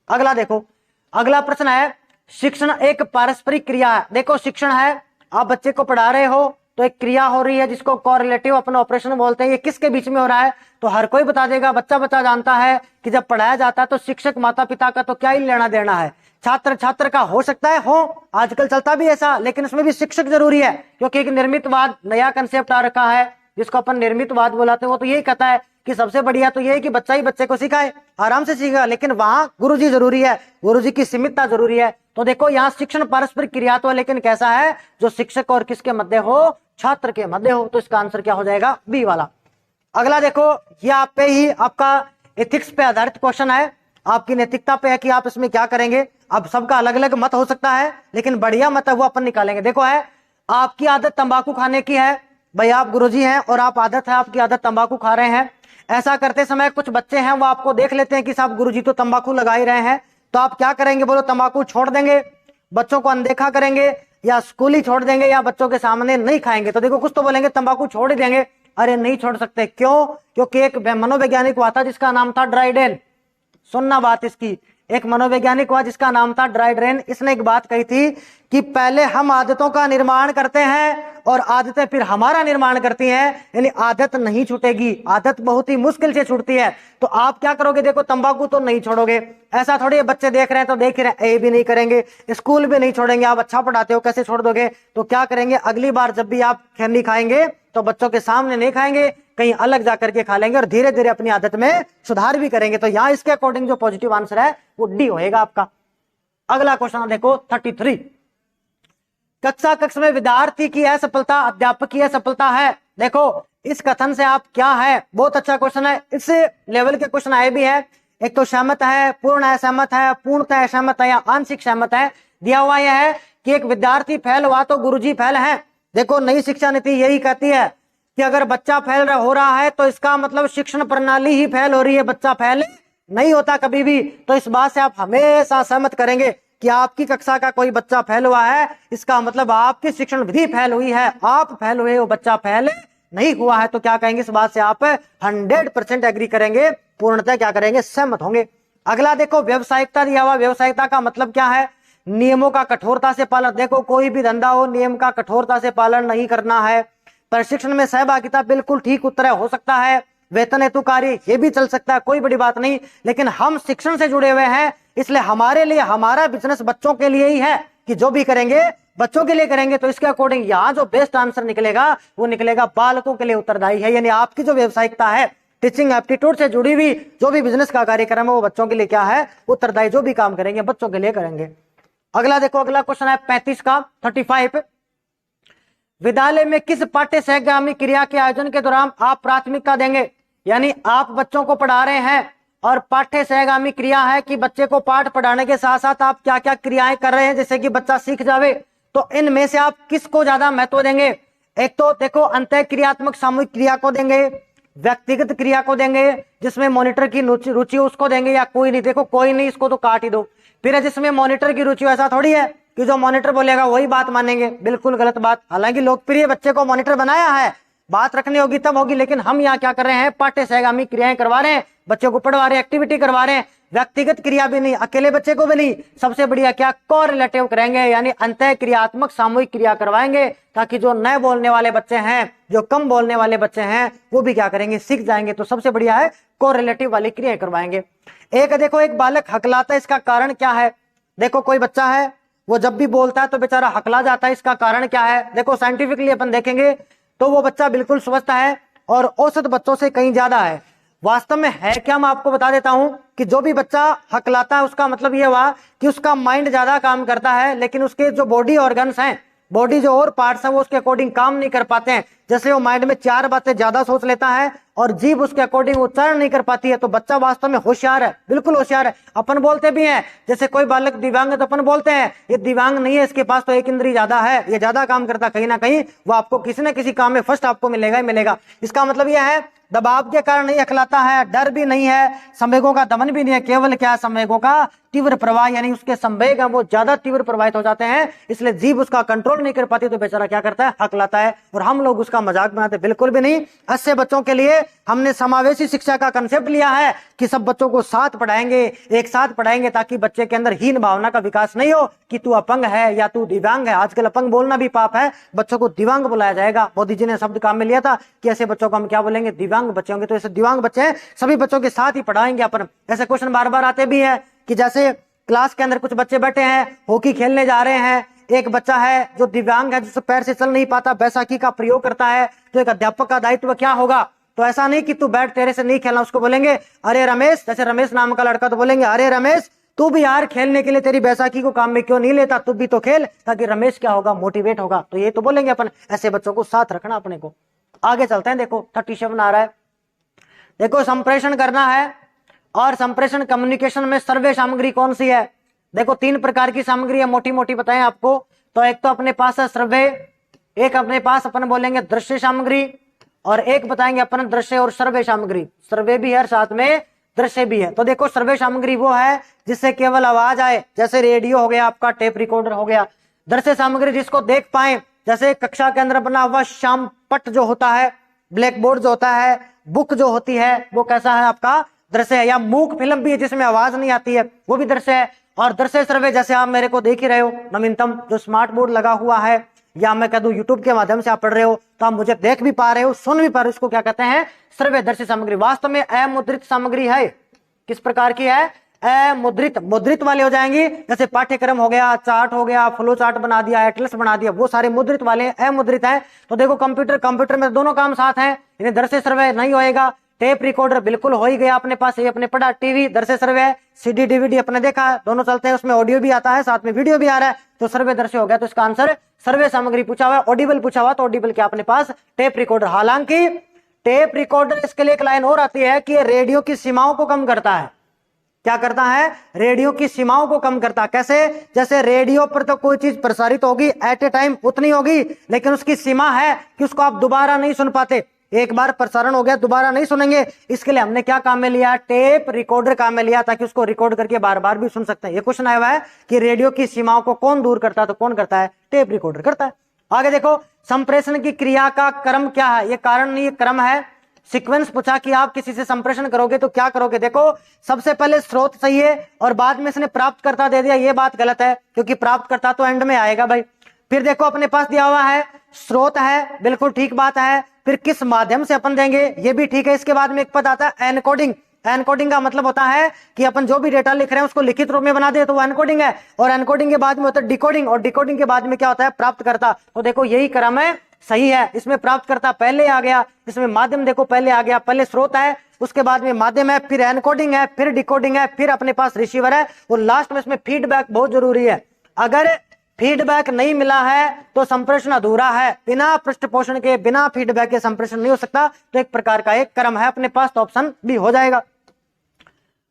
अगला देखो, अगला प्रश्न है, शिक्षण एक पारस्परिक क्रिया है। देखो शिक्षण है, आप बच्चे को पढ़ा रहे हो तो एक क्रिया हो रही है जिसको कोरिलेटिव अपन ऑपरेशन बोलते हैं। ये किसके बीच में हो रहा है, तो हर कोई बता देगा, बच्चा बच्चा जानता है कि जब पढ़ाया जाता है तो शिक्षक माता पिता का तो क्या ही लेना देना है, छात्र छात्र का हो सकता है हो, आजकल चलता भी ऐसा, लेकिन उसमें भी शिक्षक जरूरी है, क्योंकि एक निर्मितवाद नया कंसेप्ट आ रखा है जिसको अपन निर्मितवाद बोलाते हैं। वो तो यही कहता है कि सबसे बढ़िया तो ये है कि बच्चा ही बच्चे को सिखाए, आराम से सीखेगा, लेकिन वहां गुरुजी जरूरी है, गुरुजी की सीमितता जरूरी है। तो देखो यहाँ शिक्षण पारस्परिक क्रिया तो है, लेकिन कैसा है, जो शिक्षक और किसके मध्य हो, छात्र के मध्य हो। तो इसका आंसर क्या हो जाएगा, बी वाला। अगला देखो, ये आप पे ही आपका एथिक्स पे आधारित क्वेश्चन है, आपकी नैतिकता पे है कि आप इसमें क्या करेंगे। अब सबका अलग अलग मत हो सकता है, लेकिन बढ़िया मत है वो अपन निकालेंगे। देखो है, आपकी आदत तंबाकू खाने की है, भाई आप गुरुजी हैं और आप आदत है आपकी आदत तंबाकू खा रहे हैं। ऐसा करते समय कुछ बच्चे हैं वो आपको देख लेते हैं कि साहब गुरुजी तो तंबाकू लगा ही रहे हैं, तो आप क्या करेंगे बोलो? तंबाकू छोड़ देंगे, बच्चों को अनदेखा करेंगे, या स्कूल ही छोड़ देंगे, या बच्चों के सामने नहीं खाएंगे? तो देखो कुछ तो बोलेंगे तंबाकू छोड़ ही देंगे। अरे नहीं छोड़ सकते, क्यों? क्योंकि एक मनोवैज्ञानिक हुआ था जिसका नाम था ड्राइडेन। सुनना बात इसकी, एक मनोवैज्ञानिक हुआ जिसका नाम था ड्राइडेन। इसने एक बात कही थी कि पहले हम आदतों का निर्माण करते हैं और आदतें फिर हमारा निर्माण करती हैं, यानी आदत नहीं छूटेगी, आदत बहुत ही मुश्किल से छूटती है। तो आप क्या करोगे? देखो तंबाकू तो नहीं छोड़ोगे, ऐसा थोड़ी है बच्चे देख रहे हैं तो देख रहे हैं, ए भी नहीं करेंगे, स्कूल भी नहीं छोड़ेंगे, आप अच्छा पढ़ाते हो कैसे छोड़ दोगे? तो क्या करेंगे? अगली बार जब भी आप खैनी खाएंगे तो बच्चों के सामने नहीं खाएंगे, कहीं अलग जाकर के खा लेंगे और धीरे धीरे अपनी आदत में सुधार भी करेंगे। तो यहाँ इसके अकॉर्डिंग जो पॉजिटिव आंसर है वो डी होएगा आपका। अगला क्वेश्चन देखो 33, कक्षा कक्ष में विद्यार्थी की असफलता अध्यापक की असफलता है। देखो इस कथन से आप क्या है, बहुत अच्छा क्वेश्चन है, इस लेवल के क्वेश्चन आए भी है। एक तो सहमत है, पूर्ण असहमत है, पूर्णतः असहमत है, या आंशिक सहमत है। दिया हुआ यह है कि एक विद्यार्थी फेल हुआ तो गुरुजी फेल है। देखो नई शिक्षा नीति यही कहती है कि अगर बच्चा फेल हो रहा है तो इसका मतलब शिक्षण प्रणाली ही फेल हो रही है, बच्चा फेल नहीं होता कभी भी। तो इस बात से आप हमेशा सहमत करेंगे कि आपकी कक्षा का कोई बच्चा फेल हुआ है, इसका मतलब आपकी शिक्षण विधि फेल हुई है, आप फेल हुए हो, बच्चा फेल नहीं हुआ है। तो क्या कहेंगे? इस बात से आप 100% एग्री करेंगे, पूर्णतः क्या करेंगे? सहमत होंगे। अगला देखो व्यवसायिकता दिया हुआ, व्यवसायिकता का मतलब क्या है? नियमों का कठोरता से पालन। देखो कोई भी धंधा हो, नियम का कठोरता से पालन नहीं करना है। प्रशिक्षण में सहभागिता बिल्कुल ठीक उत्तर है, हो सकता है। वेतन हेतु कार्य ये भी चल सकता है, कोई बड़ी बात नहीं, लेकिन हम शिक्षण से जुड़े हुए हैं, इसलिए हमारे लिए हमारा बिजनेस बच्चों के लिए ही है कि जो भी करेंगे बच्चों के लिए करेंगे। तो इसके अकॉर्डिंग यहाँ जो बेस्ट आंसर निकलेगा वो निकलेगा बालकों के लिए उत्तरदायी है, यानी आपकी जो व्यवसायिकता है, टीचिंग एप्टीट्यूड से जुड़ी हुई जो भी बिजनेस का कार्यक्रम है वो बच्चों के लिए क्या है? उत्तरदायी। जो भी काम करेंगे बच्चों के लिए करेंगे। अगला देखो, अगला क्वेश्चन है 35 का 35, विद्यालय में किस पाठ्य सहगामी क्रिया के आयोजन के दौरान आप प्राथमिकता देंगे? यानी आप बच्चों को पढ़ा रहे हैं और पाठ्य सहगामी क्रिया है कि बच्चे को पाठ पढ़ाने के साथ साथ आप क्या क्या क्रियाएं कर रहे हैं जिससे कि बच्चा सीख जावे, तो इनमें से आप किसको ज्यादा महत्व देंगे? एक तो देखो अंतः क्रियात्मक सामूहिक क्रिया को देंगे, व्यक्तिगत क्रिया को देंगे, जिसमें मॉनिटर की रुचि उसको देंगे, या कोई नहीं? देखो कोई नहीं, इसको तो काट ही दो। फिर जिसमें मॉनिटर की रुचि, ऐसा थोड़ी है कि जो मॉनिटर बोलेगा वही बात मानेंगे, बिल्कुल गलत बात। हालांकि लोकप्रिय बच्चे को मॉनिटर बनाया है, बात रखनी होगी तब होगी, लेकिन हम यहाँ क्या कर रहे हैं? पाठ्य सहगामी क्रियाएं करवा रहे हैं, बच्चों को पढ़वा रहे हैं, एक्टिविटी करवा रहे हैं। व्यक्तिगत क्रिया भी नहीं, अकेले बच्चे को भी नहीं, सबसे बढ़िया क्या? कोरिलेटिव करेंगे, यानी अंतः क्रियात्मक सामूहिक क्रिया करवाएंगे, ताकि जो नए बोलने वाले बच्चे हैं, जो कम बोलने वाले बच्चे हैं, वो भी क्या करेंगे? सीख जाएंगे। तो सबसे बढ़िया है कोरिलेटिव वाली क्रिया करवाएंगे। एक देखो, एक बालक हकलाता है, इसका कारण क्या है? देखो कोई बच्चा है वो जब भी बोलता है तो बेचारा हकला जाता है, इसका कारण क्या है? देखो साइंटिफिकली अपन देखेंगे तो वो बच्चा बिल्कुल स्वस्थ है और औसत बच्चों से कहीं ज्यादा है। वास्तव में है क्या, मैं आपको बता देता हूं कि जो भी बच्चा हकलाता है उसका मतलब ये हुआ कि उसका माइंड ज्यादा काम करता है, लेकिन उसके जो बॉडी ऑर्गन्स हैं, बॉडी जो और पार्ट्स हैं, वो उसके अकॉर्डिंग काम नहीं कर पाते हैं। जैसे वो माइंड में 4 बातें ज्यादा सोच लेता है और जीभ उसके अकॉर्डिंग उच्चारण नहीं कर पाती है, तो बच्चा वास्तव में होशियार है, बिल्कुल होशियार है। अपन बोलते भी हैं, जैसे कोई बालक दिव्यांग है तो अपन बोलते हैं ये दिव्यांग नहीं है, इसके पास तो एक इंद्री ज्यादा है, ये ज्यादा काम करता, कहीं ना कहीं वो आपको किसी न किसी काम में फर्स्ट आपको मिलेगा ही मिलेगा। इसका मतलब यह है दबाव के कारण नहीं अखलाता है, डर भी नहीं है, संवेगों का दमन भी नहीं है, केवल क्या? संवेगों का तीव्र प्रवाह, यानी उसके संवेग है वो ज्यादा तीव्र प्रवाहित हो जाते हैं, इसलिए जीभ उसका कंट्रोल नहीं कर पाती, तो बेचारा क्या करता है? हकलाता है। और हम लोग उसका मजाक बनाते बिल्कुल भी नहीं। ऐसे बच्चों के लिए हमने समावेशी शिक्षा का कंसेप्ट लिया है कि सब बच्चों को साथ पढ़ाएंगे, एक साथ पढ़ाएंगे, ताकि बच्चे के अंदर हीन भावना का विकास नहीं हो कि तू अपंग है या तू दिव्यांग है। आजकल अपंग बोलना भी पाप है, बच्चों को दिव्यांग बुलाया जाएगा। मोदी जी ने शब्द काम में लिया था कि ऐसे बच्चों को हम क्या बोलेंगे? दिव्यांग बच्चे होंगे। तो ऐसे दिव्यांग बच्चे हैं, सभी बच्चों के साथ ही पढ़ाएंगे अपन। ऐसे क्वेश्चन बार बार आते भी है कि जैसे क्लास के अंदर कुछ बच्चे बैठे हैं, हॉकी खेलने जा रहे हैं, एक बच्चा है जो दिव्यांग है, जिससे पैर से चल नहीं पाता, बैसाखी का प्रयोग करता है, तो एक अध्यापक का दायित्व क्या होगा? तो ऐसा नहीं कि तू बैठ, तेरे से नहीं खेलना, उसको बोलेंगे अरे रमेश, जैसे रमेश नाम का लड़का, तो बोलेंगे अरे रमेश तू भी यार खेलने के लिए तेरी बैसाखी को काम में क्यों नहीं लेता, तू भी तो खेल, ताकि रमेश क्या होगा? मोटिवेट होगा। तो ये तो बोलेंगे अपन, ऐसे बच्चों को साथ रखना अपने को। आगे चलते हैं, देखो 37 आ रहा है। देखो संप्रेषण करना है, और संप्रेषण कम्युनिकेशन में सर्वे सामग्री कौन सी है? देखो 3 प्रकार की सामग्री है, मोटी मोटी बताएं आपको। तो एक तो अपने पास है सर्वे, एक अपने पास अपन बोलेंगे दृश्य सामग्री, और एक बताएंगे अपन दृश्य और श्रव्य सामग्री। श्रव्य भी है और साथ में दृश्य भी है। तो देखो श्रव्य सामग्री वो है जिससे केवल आवाज आए, जैसे रेडियो हो गया, आपका टेप रिकॉर्डर हो गया। दृश्य सामग्री जिसको देख पाए, जैसे कक्षा के अंदर बना हुआ श्यामपट्ट जो होता है, ब्लैक बोर्ड जो होता है, बुक जो होती है, वो कैसा है आपका दृश्य है। या मूक फिल्म भी है जिसमें आवाज नहीं आती है, वो भी दृश्य है। और दृश्य श्रव्य जैसे आप मेरे को देख ही रहे हो नवीनतम जो स्मार्ट बोर्ड लगा हुआ है, या मैं कह दूं यूट्यूब के माध्यम से आप पढ़ रहे हो, तो आप मुझे देख भी पा रहे हो, सुन भी पा रहे हो, इसको क्या कहते हैं श्रव्य दृश्य सामग्री। वास्तव में अमुद्रित सामग्री है। किस प्रकार की है? अमुद्रित। मुद्रित वाले हो जाएंगे, जैसे पाठ्यक्रम हो गया, चार्ट हो गया, फ्लो चार्ट बना दिया, एटलस बना दिया, वो सारे मुद्रित वाले। अमुद्रित है तो देखो कंप्यूटर में दोनों काम साथ हैं, इन्हें दृश्य श्रव्य नहीं होएगा। टेप रिकॉर्डर बिल्कुल हो ही गया अपने पास, ये अपने पढ़ा। टीवी दृश्य श्रव्य, सीडी डीवीडी अपने देखा है, दोनों चलते हैं, उसमें ऑडियो भी आता है, साथ में वीडियो भी आ रहा है, तो श्रव्य दृश्य हो गया। तो इसका आंसर श्रव्य सामग्री पूछा हुआ है। ऑडिबल पूछा हुआ तो ऑडिबल क्या अपने पास टेप रिकॉर्डर। हालांकि टेप रिकॉर्डर, इसके लिए एक लाइन और आती है कि रेडियो की सीमाओं को कम करता है। क्या करता है? रेडियो की सीमाओं को कम करता है। कैसे? जैसे रेडियो पर तो कोई चीज प्रसारित होगी एट ए टाइम उतनी होगी, लेकिन उसकी सीमा है कि उसको आप दोबारा नहीं सुन पाते। एक बार प्रसारण हो गया दोबारा नहीं सुनेंगे। इसके लिए हमने क्या काम में लिया? टेप रिकॉर्डर काम में लिया, ताकि उसको रिकॉर्ड करके बार बार भी सुन सकते हैं। ये क्वेश्चन आया हुआ है कि रेडियो की सीमाओं को कौन दूर करता है, तो कौन करता है? टेप रिकॉर्डर करता है। आगे देखो, संप्रेषण की क्रिया का क्रम क्या है? ये कारण नहीं, ये क्रम है। सीक्वेंस पूछा कि आप किसी से संप्रेषण करोगे तो क्या करोगे। देखो सबसे पहले स्रोत सही है और बाद में इसने प्राप्तकर्ता दे दिया, ये बात गलत है, क्योंकि प्राप्तकर्ता तो एंड में आएगा भाई। फिर देखो अपने पास दिया हुआ है स्रोत है, बिल्कुल ठीक बात है। फिर किस माध्यम से अपन देंगे, ये भी ठीक है। इसके बाद में एक पद आता है एनकोडिंग। एनकोडिंग का मतलब होता है कि अपन जो भी डेटा लिख रहे हैं उसको लिखित रूप में बना दे, तो वो एनकोडिंग है। और एनकोडिंग के बाद में होता है डिकोडिंग, और डिकोडिंग के बाद में क्या होता है? प्राप्तकर्ता। तो देखो यही क्रम है, सही है। इसमें प्राप्तकर्ता पहले आ गया, इसमें माध्यम देखो पहले आ गया। पहले स्रोत है, उसके बाद में माध्यम है, फिर एनकोडिंग है, फिर डिकोडिंग है, फिर अपने पास रिसीवर है, और लास्ट में इसमें फीडबैक बहुत जरूरी है। अगर फीडबैक नहीं मिला है तो संप्रेषण अधूरा है। बिना पृष्ठपोषण के, बिना फीडबैक के संप्रेषण नहीं हो सकता। तो एक प्रकार का एक क्रम है अपने पास, तो ऑप्शन बी हो जाएगा।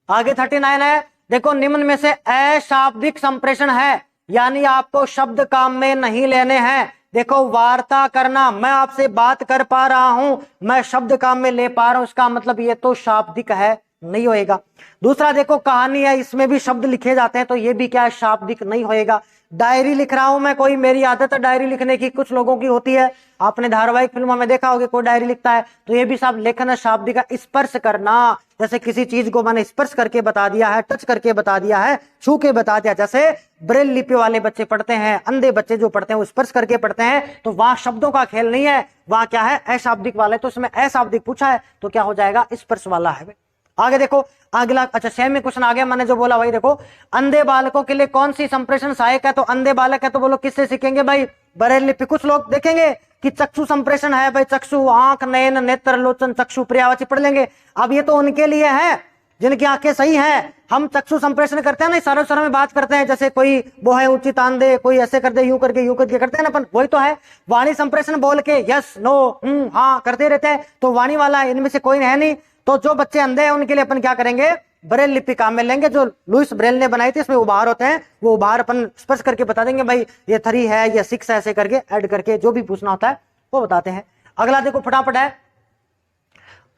आगे 39 है, देखो निम्न में से अशाब्दिक संप्रेषण है, यानी आपको शब्द काम में नहीं लेने हैं। देखो वार्ता करना, मैं आपसे बात कर पा रहा हूं, मैं शब्द काम में ले पा रहा हूं, इसका मतलब ये तो शाब्दिक है, नहीं होएगा। दूसरा देखो कहानी है, इसमें भी शब्द लिखे जाते हैं, तो ये भी क्या है? शाब्दिक नहीं होएगा। डायरी लिख रहा हूं मैं, कोई मेरी आदत है डायरी लिखने की, कुछ लोगों की होती है, आपने धारावाहिक फिल्मों में देखा होगा कोई डायरी लिखता है, तो ये भी सब लेखन है शाब्दिक का। स्पर्श करना, जैसे किसी चीज को मैंने स्पर्श करके बता दिया है, टच करके बता दिया है, छू के बता दिया। जैसे ब्रेल लिपि वाले बच्चे पढ़ते हैं, अंधे बच्चे जो पढ़ते हैं वो स्पर्श करके पढ़ते हैं, तो वहां शब्दों का खेल नहीं है, वहां क्या है? अशाब्दिक वाला है। तो इसमें अशाब्दिक पूछा है तो क्या हो जाएगा? स्पर्श वाला है। आगे देखो अगला, अच्छा सेम में क्वेश्चन आ गया, मैंने जो बोला वही देखो। अंधे बालकों के लिए कौन सी संप्रेषण सहायक है? तो अंधे बालक है तो बोलो किससे सीखेंगे भाई? ब्रेल लिपि। कुछ लोग देखेंगे कि चक्षु संप्रेषण है भाई, चक्षु आंख, नयन, नेत्र, लोचन, चक्षु, पर्यायवाची पढ़ लेंगे। अब ये तो उनके लिए है जिनकी आंखें सही हैं। हम चक्षु संप्रेषण करते हैं ना, इशारों इशारों में बात करते हैं, जैसे कोई वो है ऊंची तान दे, कोई ऐसे कर दे, यूं करके करते हैं ना अपन, वही तो है। वाणी संप्रेषण बोल के यस नो हाँ करते रहते हैं, तो वाणी वाला इनमें से कोई है नहीं। तो जो बच्चे अंधे हैं उनके लिए अपन क्या करेंगे? ब्रेल लिपि काम में लेंगे, जो लुईस ब्रेल ने बनाई थी, इसमें उभार होते हैं, वो उभार अपन स्पर्श करके बता देंगे भाई ये 3 है या 6 है, ऐसे करके ऐड करके जो भी पूछना होता है वो बताते हैं। अगला देखो फटाफट है,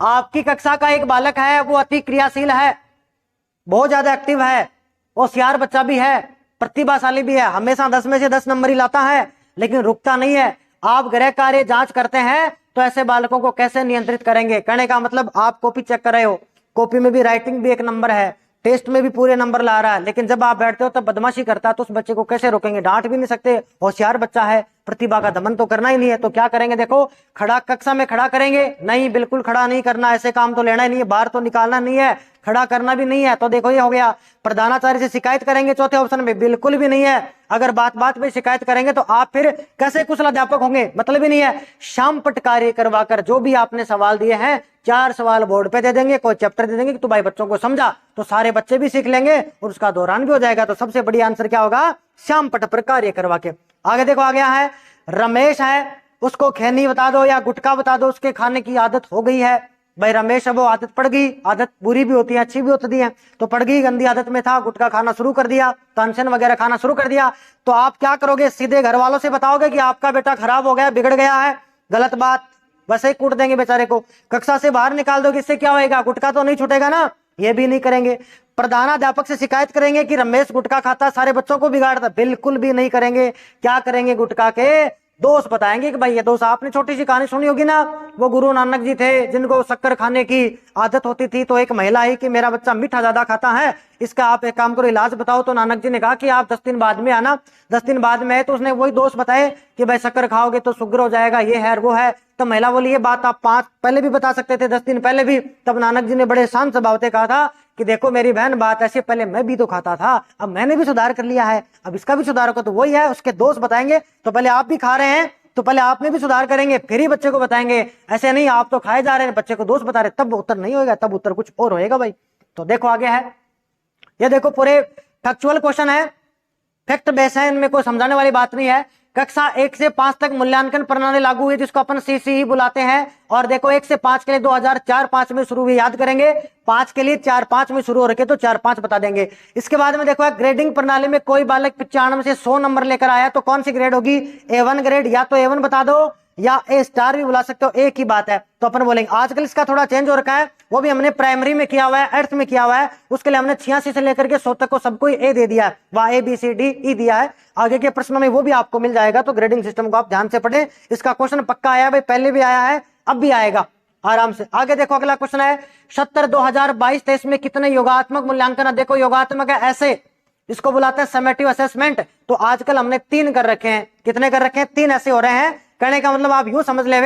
आपकी कक्षा का एक बालक है, वो अति क्रियाशील है, बहुत ज्यादा एक्टिव है, होशियार बच्चा भी है, प्रतिभाशाली भी है, हमेशा 10 में से 10 नंबर ही लाता है, लेकिन रुकता नहीं है। आप गृह कार्य जांच करते हैं तो ऐसे बालकों को कैसे नियंत्रित करेंगे? कहने का मतलब आप कॉपी चेक कर रहे हो, कॉपी में भी राइटिंग भी 1 नंबर है, टेस्ट में भी पूरे नंबर ला रहा है, लेकिन जब आप बैठते हो तब बदमाशी करता है, तो उस बच्चे को कैसे रोकेंगे? डांट भी नहीं सकते, होशियार बच्चा है, प्रतिभा का दमन तो करना ही नहीं है। तो क्या करेंगे? देखो खड़ा कक्षा में खड़ा करेंगे? नहीं, बिल्कुल खड़ा नहीं करना, ऐसे काम तो लेना ही नहीं है, बाहर तो निकालना नहीं है, खड़ा करना भी नहीं है। तो देखो ये हो गया। प्रधानाचार्य से शिकायत करेंगे चौथे ऑप्शन में? बिल्कुल भी नहीं है। अगर बात बात पे शिकायत करेंगे तो आप फिर कैसे कुशल अध्यापक होंगे? मतलब ही नहीं है। शामपट कार्य करवाकर जो भी आपने सवाल दिए हैं, 4 सवाल बोर्ड पे दे देंगे, कोई चैप्टर दे देंगे कि तू भाई बच्चों को समझा, तो सारे बच्चे भी सीख लेंगे और उसका दौरान भी हो जाएगा। तो सबसे बड़ी आंसर क्या होगा? शामपट पर कार्य करवा के। आगे देखो आ गया है, रमेश है, उसको खैनी बता दो या गुटखा बता दो, उसके खाने की आदत हो गई है, भाई रमेश अब वो आदत पड़ गई, आदत बुरी भी होती है अच्छी भी होती है, तो पड़ गई, गंदी आदत में था, गुटखा खाना शुरू कर दिया, तानसेन वगैरह खाना शुरू कर दिया, तो आप क्या करोगे? सीधे घर वालों से बताओगे कि आपका बेटा खराब हो गया, बिगड़ गया है, गलत बात, वैसे ही कूट देंगे बेचारे को, कक्षा से बाहर निकाल दोगे, इससे क्या होएगा? गुटखा तो नहीं छूटेगा ना, ये भी नहीं करेंगे। प्रधानाध्यापक से शिकायत करेंगे कि रमेश गुटखा खाता, सारे बच्चों को बिगाड़ता, बिल्कुल भी नहीं करेंगे। क्या करेंगे? गुटखा के दोस्त बताएंगे कि भाई ये दोस्त, आपने छोटी सी कहानी सुनी होगी ना, वो गुरु नानक जी थे जिनको शक्कर खाने की आदत होती थी, तो एक महिला आई कि मेरा बच्चा मीठा ज्यादा खाता है, इसका आप एक काम करो, इलाज बताओ। तो नानक जी ने कहा कि आप 10 दिन बाद में आना। 10 दिन बाद में, तो उसने वही दोस्त बताए कि भाई शक्कर खाओगे तो शुगर हो जाएगा, ये है वो है। तो महिला बोली ये बात आप 5 पहले भी बता सकते थे, 10 दिन पहले भी। तब नानक जी ने बड़े शांत स्वभाव से कहा था कि देखो मेरी बहन, बात ऐसी, पहले मैं भी तो खाता था, अब मैंने भी सुधार कर लिया है, अब इसका भी सुधार होगा। तो वही है, उसके दोस्त बताएंगे, तो पहले आप भी खा रहे हैं तो पहले आप में भी सुधार करेंगे, फिर ही बच्चे को बताएंगे। ऐसे नहीं आप तो खाए जा रहे हैं, बच्चे को दोस्त बता रहे, तब उत्तर नहीं होगा, तब उत्तर कुछ और होएगा भाई। तो देखो आगे है, ये देखो पूरे फैक्चुअल क्वेश्चन है, फैक्ट बेस है, इनमें कोई समझाने वाली बात नहीं है। कक्षा 1 से 5 तक मूल्यांकन प्रणाली लागू हुई, जिसको अपन सीसीई बुलाते हैं। और देखो 1 से 5 के लिए 2004-5 में शुरू हुई, याद करेंगे, 5 के लिए 4-5 में शुरू हो रखे तो 4-5 बता देंगे। इसके बाद में देखो ग्रेडिंग प्रणाली में कोई बालक 95 से 100 नंबर लेकर आया तो कौन सी ग्रेड होगी? A1 ग्रेड, या तो A1 बता दो या A स्टार भी बुला सकते हो, एक ही बात है। तो अपन बोलेंगे, आजकल इसका थोड़ा चेंज हो रखा है, वो भी हमने प्राइमरी में किया हुआ है, 8th में किया हुआ है, उसके लिए हमने 86 से लेकर के 100 तक को सबको A दे दिया है, वहां ABCDE दिया है। आगे के प्रश्नों में वो भी आपको मिल जाएगा, तो ग्रेडिंग सिस्टम को आप ध्यान से पढ़ें। इसका क्वेश्चन पक्का आया भाई, पहले भी आया है, अब भी आएगा आराम से। आगे देखो अगला क्वेश्चन है 70 2022-23 में कितने योगात्मक मूल्यांकन? देखो योगात्मक है ऐसे, इसको बुलाते हैं समेटिव असेसमेंट। तो आजकल हमने 3 कर रखे हैं, कितने कर रखे हैं? 3 ऐसे हो रहे हैं। कहने का मतलब आप यूं समझ ले,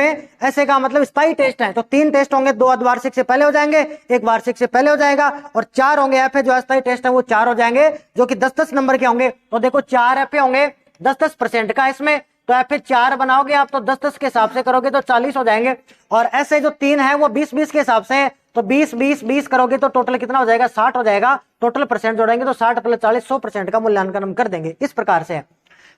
ऐसे का मतलब स्थायी टेस्ट है, तो 3 टेस्ट होंगे, 2 अर्धवार्षिक से पहले हो जाएंगे, 1 वार्षिक से पहले हो जाएगा, और 4 होंगे एफए जो अस्थायी टेस्ट है, वो 4 हो जाएंगे, जो कि 10-10 नंबर के होंगे। तो देखो 4 एफए होंगे, 10-10% का इसमें, तो एफए 4 बनाओगे आप तो 10-10 के हिसाब से करोगे तो 40 हो जाएंगे। और ऐसे जो 3 है वो 20-20 के हिसाब से, तो 20-20-20 करोगे तो टोटल कितना हो जाएगा? 60 हो जाएगा। टोटल परसेंट जोड़ेंगे तो 60 + 40 100% का मूल्यांकन हम कर देंगे। इस प्रकार से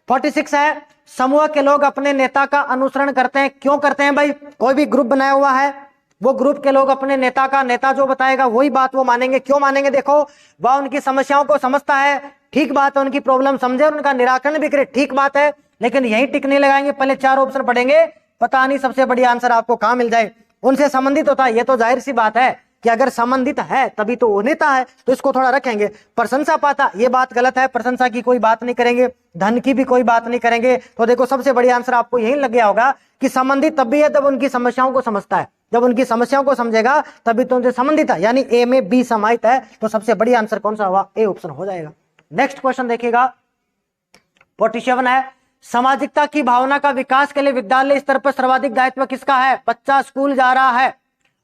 46 है, समूह के लोग अपने नेता का अनुसरण करते हैं। क्यों करते हैं भाई? कोई भी ग्रुप बनाया हुआ है, वो ग्रुप के लोग अपने नेता का, नेता जो बताएगा वही बात वो मानेंगे। क्यों मानेंगे? देखो वह उनकी समस्याओं को समझता है, ठीक बात है, उनकी प्रॉब्लम समझे और उनका निराकरण भी करे, ठीक बात है, लेकिन यही टिक नहीं लगाएंगे, पहले 4 ऑप्शन पढ़ेंगे, पता नहीं सबसे बड़ी आंसर आपको कहां मिल जाए। उनसे संबंधित होता है, ये तो जाहिर सी बात है कि अगर संबंधित है तभी तो वो नेता है, तो इसको थोड़ा रखेंगे। प्रशंसा पाता, ये बात गलत है, प्रशंसा की कोई बात नहीं करेंगे, धन की भी कोई बात नहीं करेंगे। तो देखो सबसे बड़ी आंसर आपको यही लग गया होगा कि संबंधित तब भी है जब उनकी समस्याओं को समझता है, जब उनकी समस्याओं को समझेगा तभी तो उनसे संबंधित है, यानी ए में बी समाहित है। तो सबसे बड़ी आंसर कौन सा हुआ? ए ऑप्शन हो जाएगा। नेक्स्ट क्वेश्चन देखिएगा 47 है, सामाजिकता की भावना का विकास के लिए विद्यालय स्तर पर सर्वाधिक दायित्व किसका है? बच्चा स्कूल जा रहा है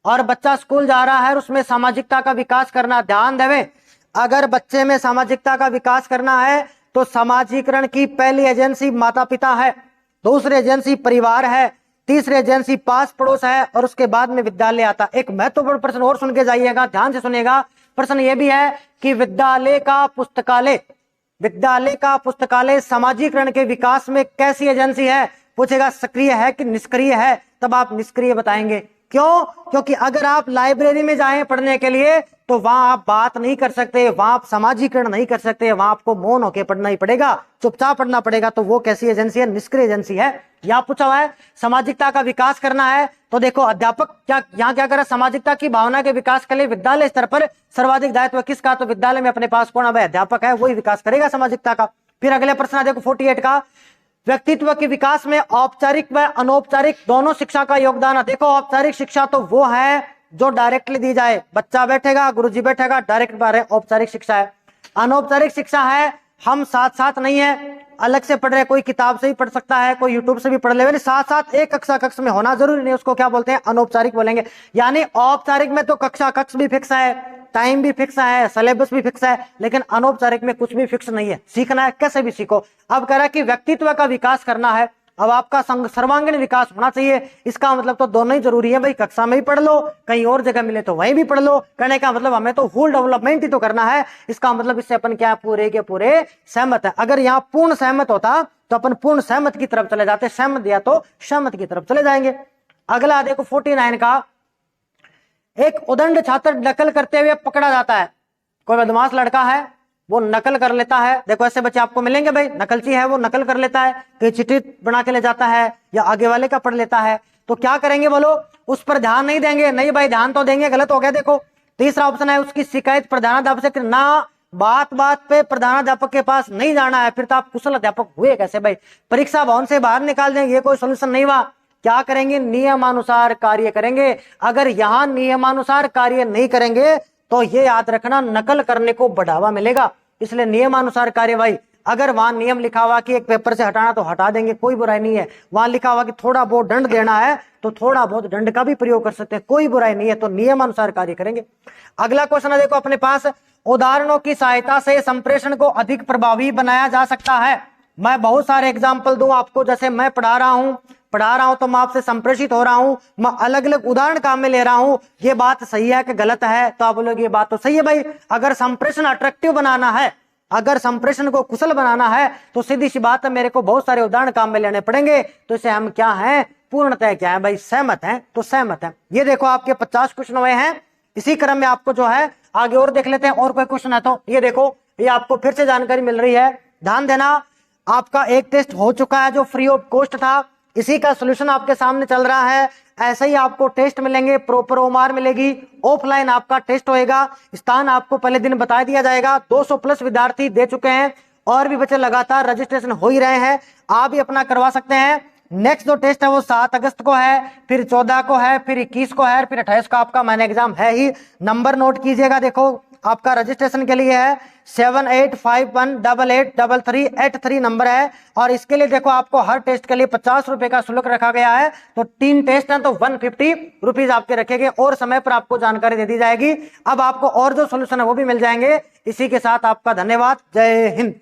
और बच्चा स्कूल जा रहा है और उसमें सामाजिकता का विकास करना, ध्यान देवे, अगर बच्चे में सामाजिकता का विकास करना है तो सामाजिकरण की पहली एजेंसी माता पिता है, दूसरी एजेंसी परिवार है, तीसरी एजेंसी पास पड़ोस है, और उसके बाद में विद्यालय आता। एक महत्वपूर्ण प्रश्न और सुन के जाइएगा, ध्यान से सुनिएगा। प्रश्न यह भी है कि विद्यालय का पुस्तकालय सामाजिकरण के विकास में कैसी एजेंसी है? पूछेगा सक्रिय है कि निष्क्रिय है, तब आप निष्क्रिय बताएंगे। क्यों? क्योंकि अगर आप लाइब्रेरी में जाएं पढ़ने के लिए तो वहां आप बात नहीं कर सकते, वहां आप सामाजिकरण नहीं कर सकते, वहां आपको मौन होकर पढ़ना ही पड़ेगा, चुपचाप पढ़ना पड़ेगा। तो वो कैसी एजेंसी है? निष्क्रिय एजेंसी है। यहां पूछा हुआ है सामाजिकता का विकास करना है, तो देखो अध्यापक यहाँ क्या करे? सामाजिकता की भावना के विकास के लिए विद्यालय स्तर पर सर्वाधिक दायित्व किसका? तो विद्यालय में अपने पास कौन है? अध्यापक है, वही विकास करेगा सामाजिकता का। फिर अगले प्रश्न देखो 48 का, व्यक्तित्व के विकास में औपचारिक व अनौपचारिक दोनों शिक्षा का योगदान है। देखो औपचारिक शिक्षा तो वो है जो डायरेक्टली दी जाए, बच्चा बैठेगा, गुरुजी बैठेगा, डायरेक्ट बारे औपचारिक शिक्षा है। अनौपचारिक शिक्षा है हम साथ साथ नहीं है, अलग से पढ़ रहे, कोई किताब से भी पढ़ सकता है, कोई यूट्यूब से भी पढ़ ले, साथ साथ एक कक्षा में होना जरूरी नहीं, उसको क्या बोलते हैं? अनौपचारिक बोलेंगे। यानी औपचारिक में तो कक्ष भी फिक्स है, टाइम भी फिक्स है, सिलेबस भी फिक्स है, लेकिन अनौपचारिक में कुछ भी फिक्स नहीं है, सीखना है कैसे भी सीखो। अब कह रहा है कि व्यक्तित्व का विकास करना है, अब आपका सर्वांगीण विकास होना चाहिए। इसका मतलब तो दोनों ही जरूरी है भाई, कक्षा में ही पढ़ लो, कहीं और जगह मिले तो वहीं भी पढ़ लो। कहने का मतलब हमें तो फुल डेवलपमेंट ही तो करना है। इसका मतलब इससे अपन क्या पूरे के पूरे सहमत है। अगर यहाँ पूर्ण सहमत होता तो अपन पूर्ण सहमत की तरफ चले जाते, सहमत दिया तो सहमत की तरफ चले जाएंगे। अगला देखो 49 का, एक उदंड छात्र नकल करते हुए पकड़ा जाता है। कोई बदमाश लड़का है, वो नकल कर लेता है। देखो ऐसे बच्चे आपको मिलेंगे भाई, नकलची है, वो नकल कर लेता है, कहीं चिट्ठी बना के ले जाता है या आगे वाले का पढ़ लेता है। तो क्या करेंगे बोलो, उस पर ध्यान नहीं देंगे। नहीं भाई ध्यान तो देंगे, गलत हो गया। देखो तीसरा ऑप्शन है, उसकी शिकायत प्रधानाध्यापक से ना, बात बात पे प्रधानाध्यापक के पास नहीं जाना है। फिर तो आप कुशल अध्यापक हुए कैसे भाई, परीक्षा भवन से बाहर निकाल देंगे, ये कोई सोल्यूशन नहीं हुआ। क्या करेंगे, नियमानुसार कार्य करेंगे। अगर यहां नियमानुसार कार्य नहीं करेंगे तो ये याद रखना, नकल करने को बढ़ावा मिलेगा। इसलिए नियमानुसार कार्यवाही, अगर वहां नियम लिखा हुआ कि एक पेपर से हटाना तो हटा देंगे, कोई बुराई नहीं है। वहां लिखा हुआ कि थोड़ा बहुत दंड देना है तो थोड़ा बहुत दंड का भी प्रयोग कर सकते हैं, कोई बुराई नहीं है। तो नियमानुसार कार्य करेंगे। अगला क्वेश्चन है, देखो अपने पास, उदाहरणों की सहायता से संप्रेषण को अधिक प्रभावी बनाया जा सकता है। मैं बहुत सारे एग्जाम्पल दूं आपको, जैसे मैं पढ़ा रहा हूं तो मैं आपसे संप्रेषित हो रहा हूं, मैं अलग अलग उदाहरण काम में ले रहा हूं। ये बात सही है कि गलत है, तो आप बोलोगे ये बात तो सही है भाई। अगर संप्रेषण अट्रैक्टिव बनाना है, अगर संप्रेषण को कुशल बनाना है, तो सीधी सी बात है, मेरे को बहुत सारे उदाहरण काम में लेने पड़ेंगे। तो इसे हम क्या हैं, पूर्णतः क्या है भाई, सहमत हैं। तो सहमत है। ये देखो आपके 50 क्वेश्चन हुए हैं। इसी क्रम में आपको जो है आगे और देख लेते हैं, और कोई क्वेश्चन है तो ये देखो, ये आपको फिर से जानकारी मिल रही है, ध्यान देना। आपका एक टेस्ट हो चुका है जो फ्री ऑफ कॉस्ट था, इसी का सॉल्यूशन आपके सामने चल रहा है। ऐसे ही आपको टेस्ट मिलेंगे, प्रॉपर ओमार मिलेगी, ऑफलाइन आपका टेस्ट होएगा। स्थान आपको पहले दिन बता दिया जाएगा। 200 प्लस विद्यार्थी दे चुके हैं, और भी बच्चे लगातार रजिस्ट्रेशन हो ही रहे हैं, आप भी अपना करवा सकते हैं। नेक्स्ट जो टेस्ट है वो 7 अगस्त को है, फिर 14 को है, फिर 21 को है, फिर 28 को आपका मैन एग्जाम है ही। नंबर नोट कीजिएगा, देखो आपका रजिस्ट्रेशन के लिए है 7851883383 नंबर है। और इसके लिए देखो आपको हर टेस्ट के लिए 50 रुपए का शुल्क रखा गया है। तो 3 टेस्ट हैं तो 150 रुपीज आपके रखेंगे, और समय पर आपको जानकारी दे दी जाएगी। अब आपको और जो सोल्यूशन है वो भी मिल जाएंगे। इसी के साथ आपका धन्यवाद, जय हिंद।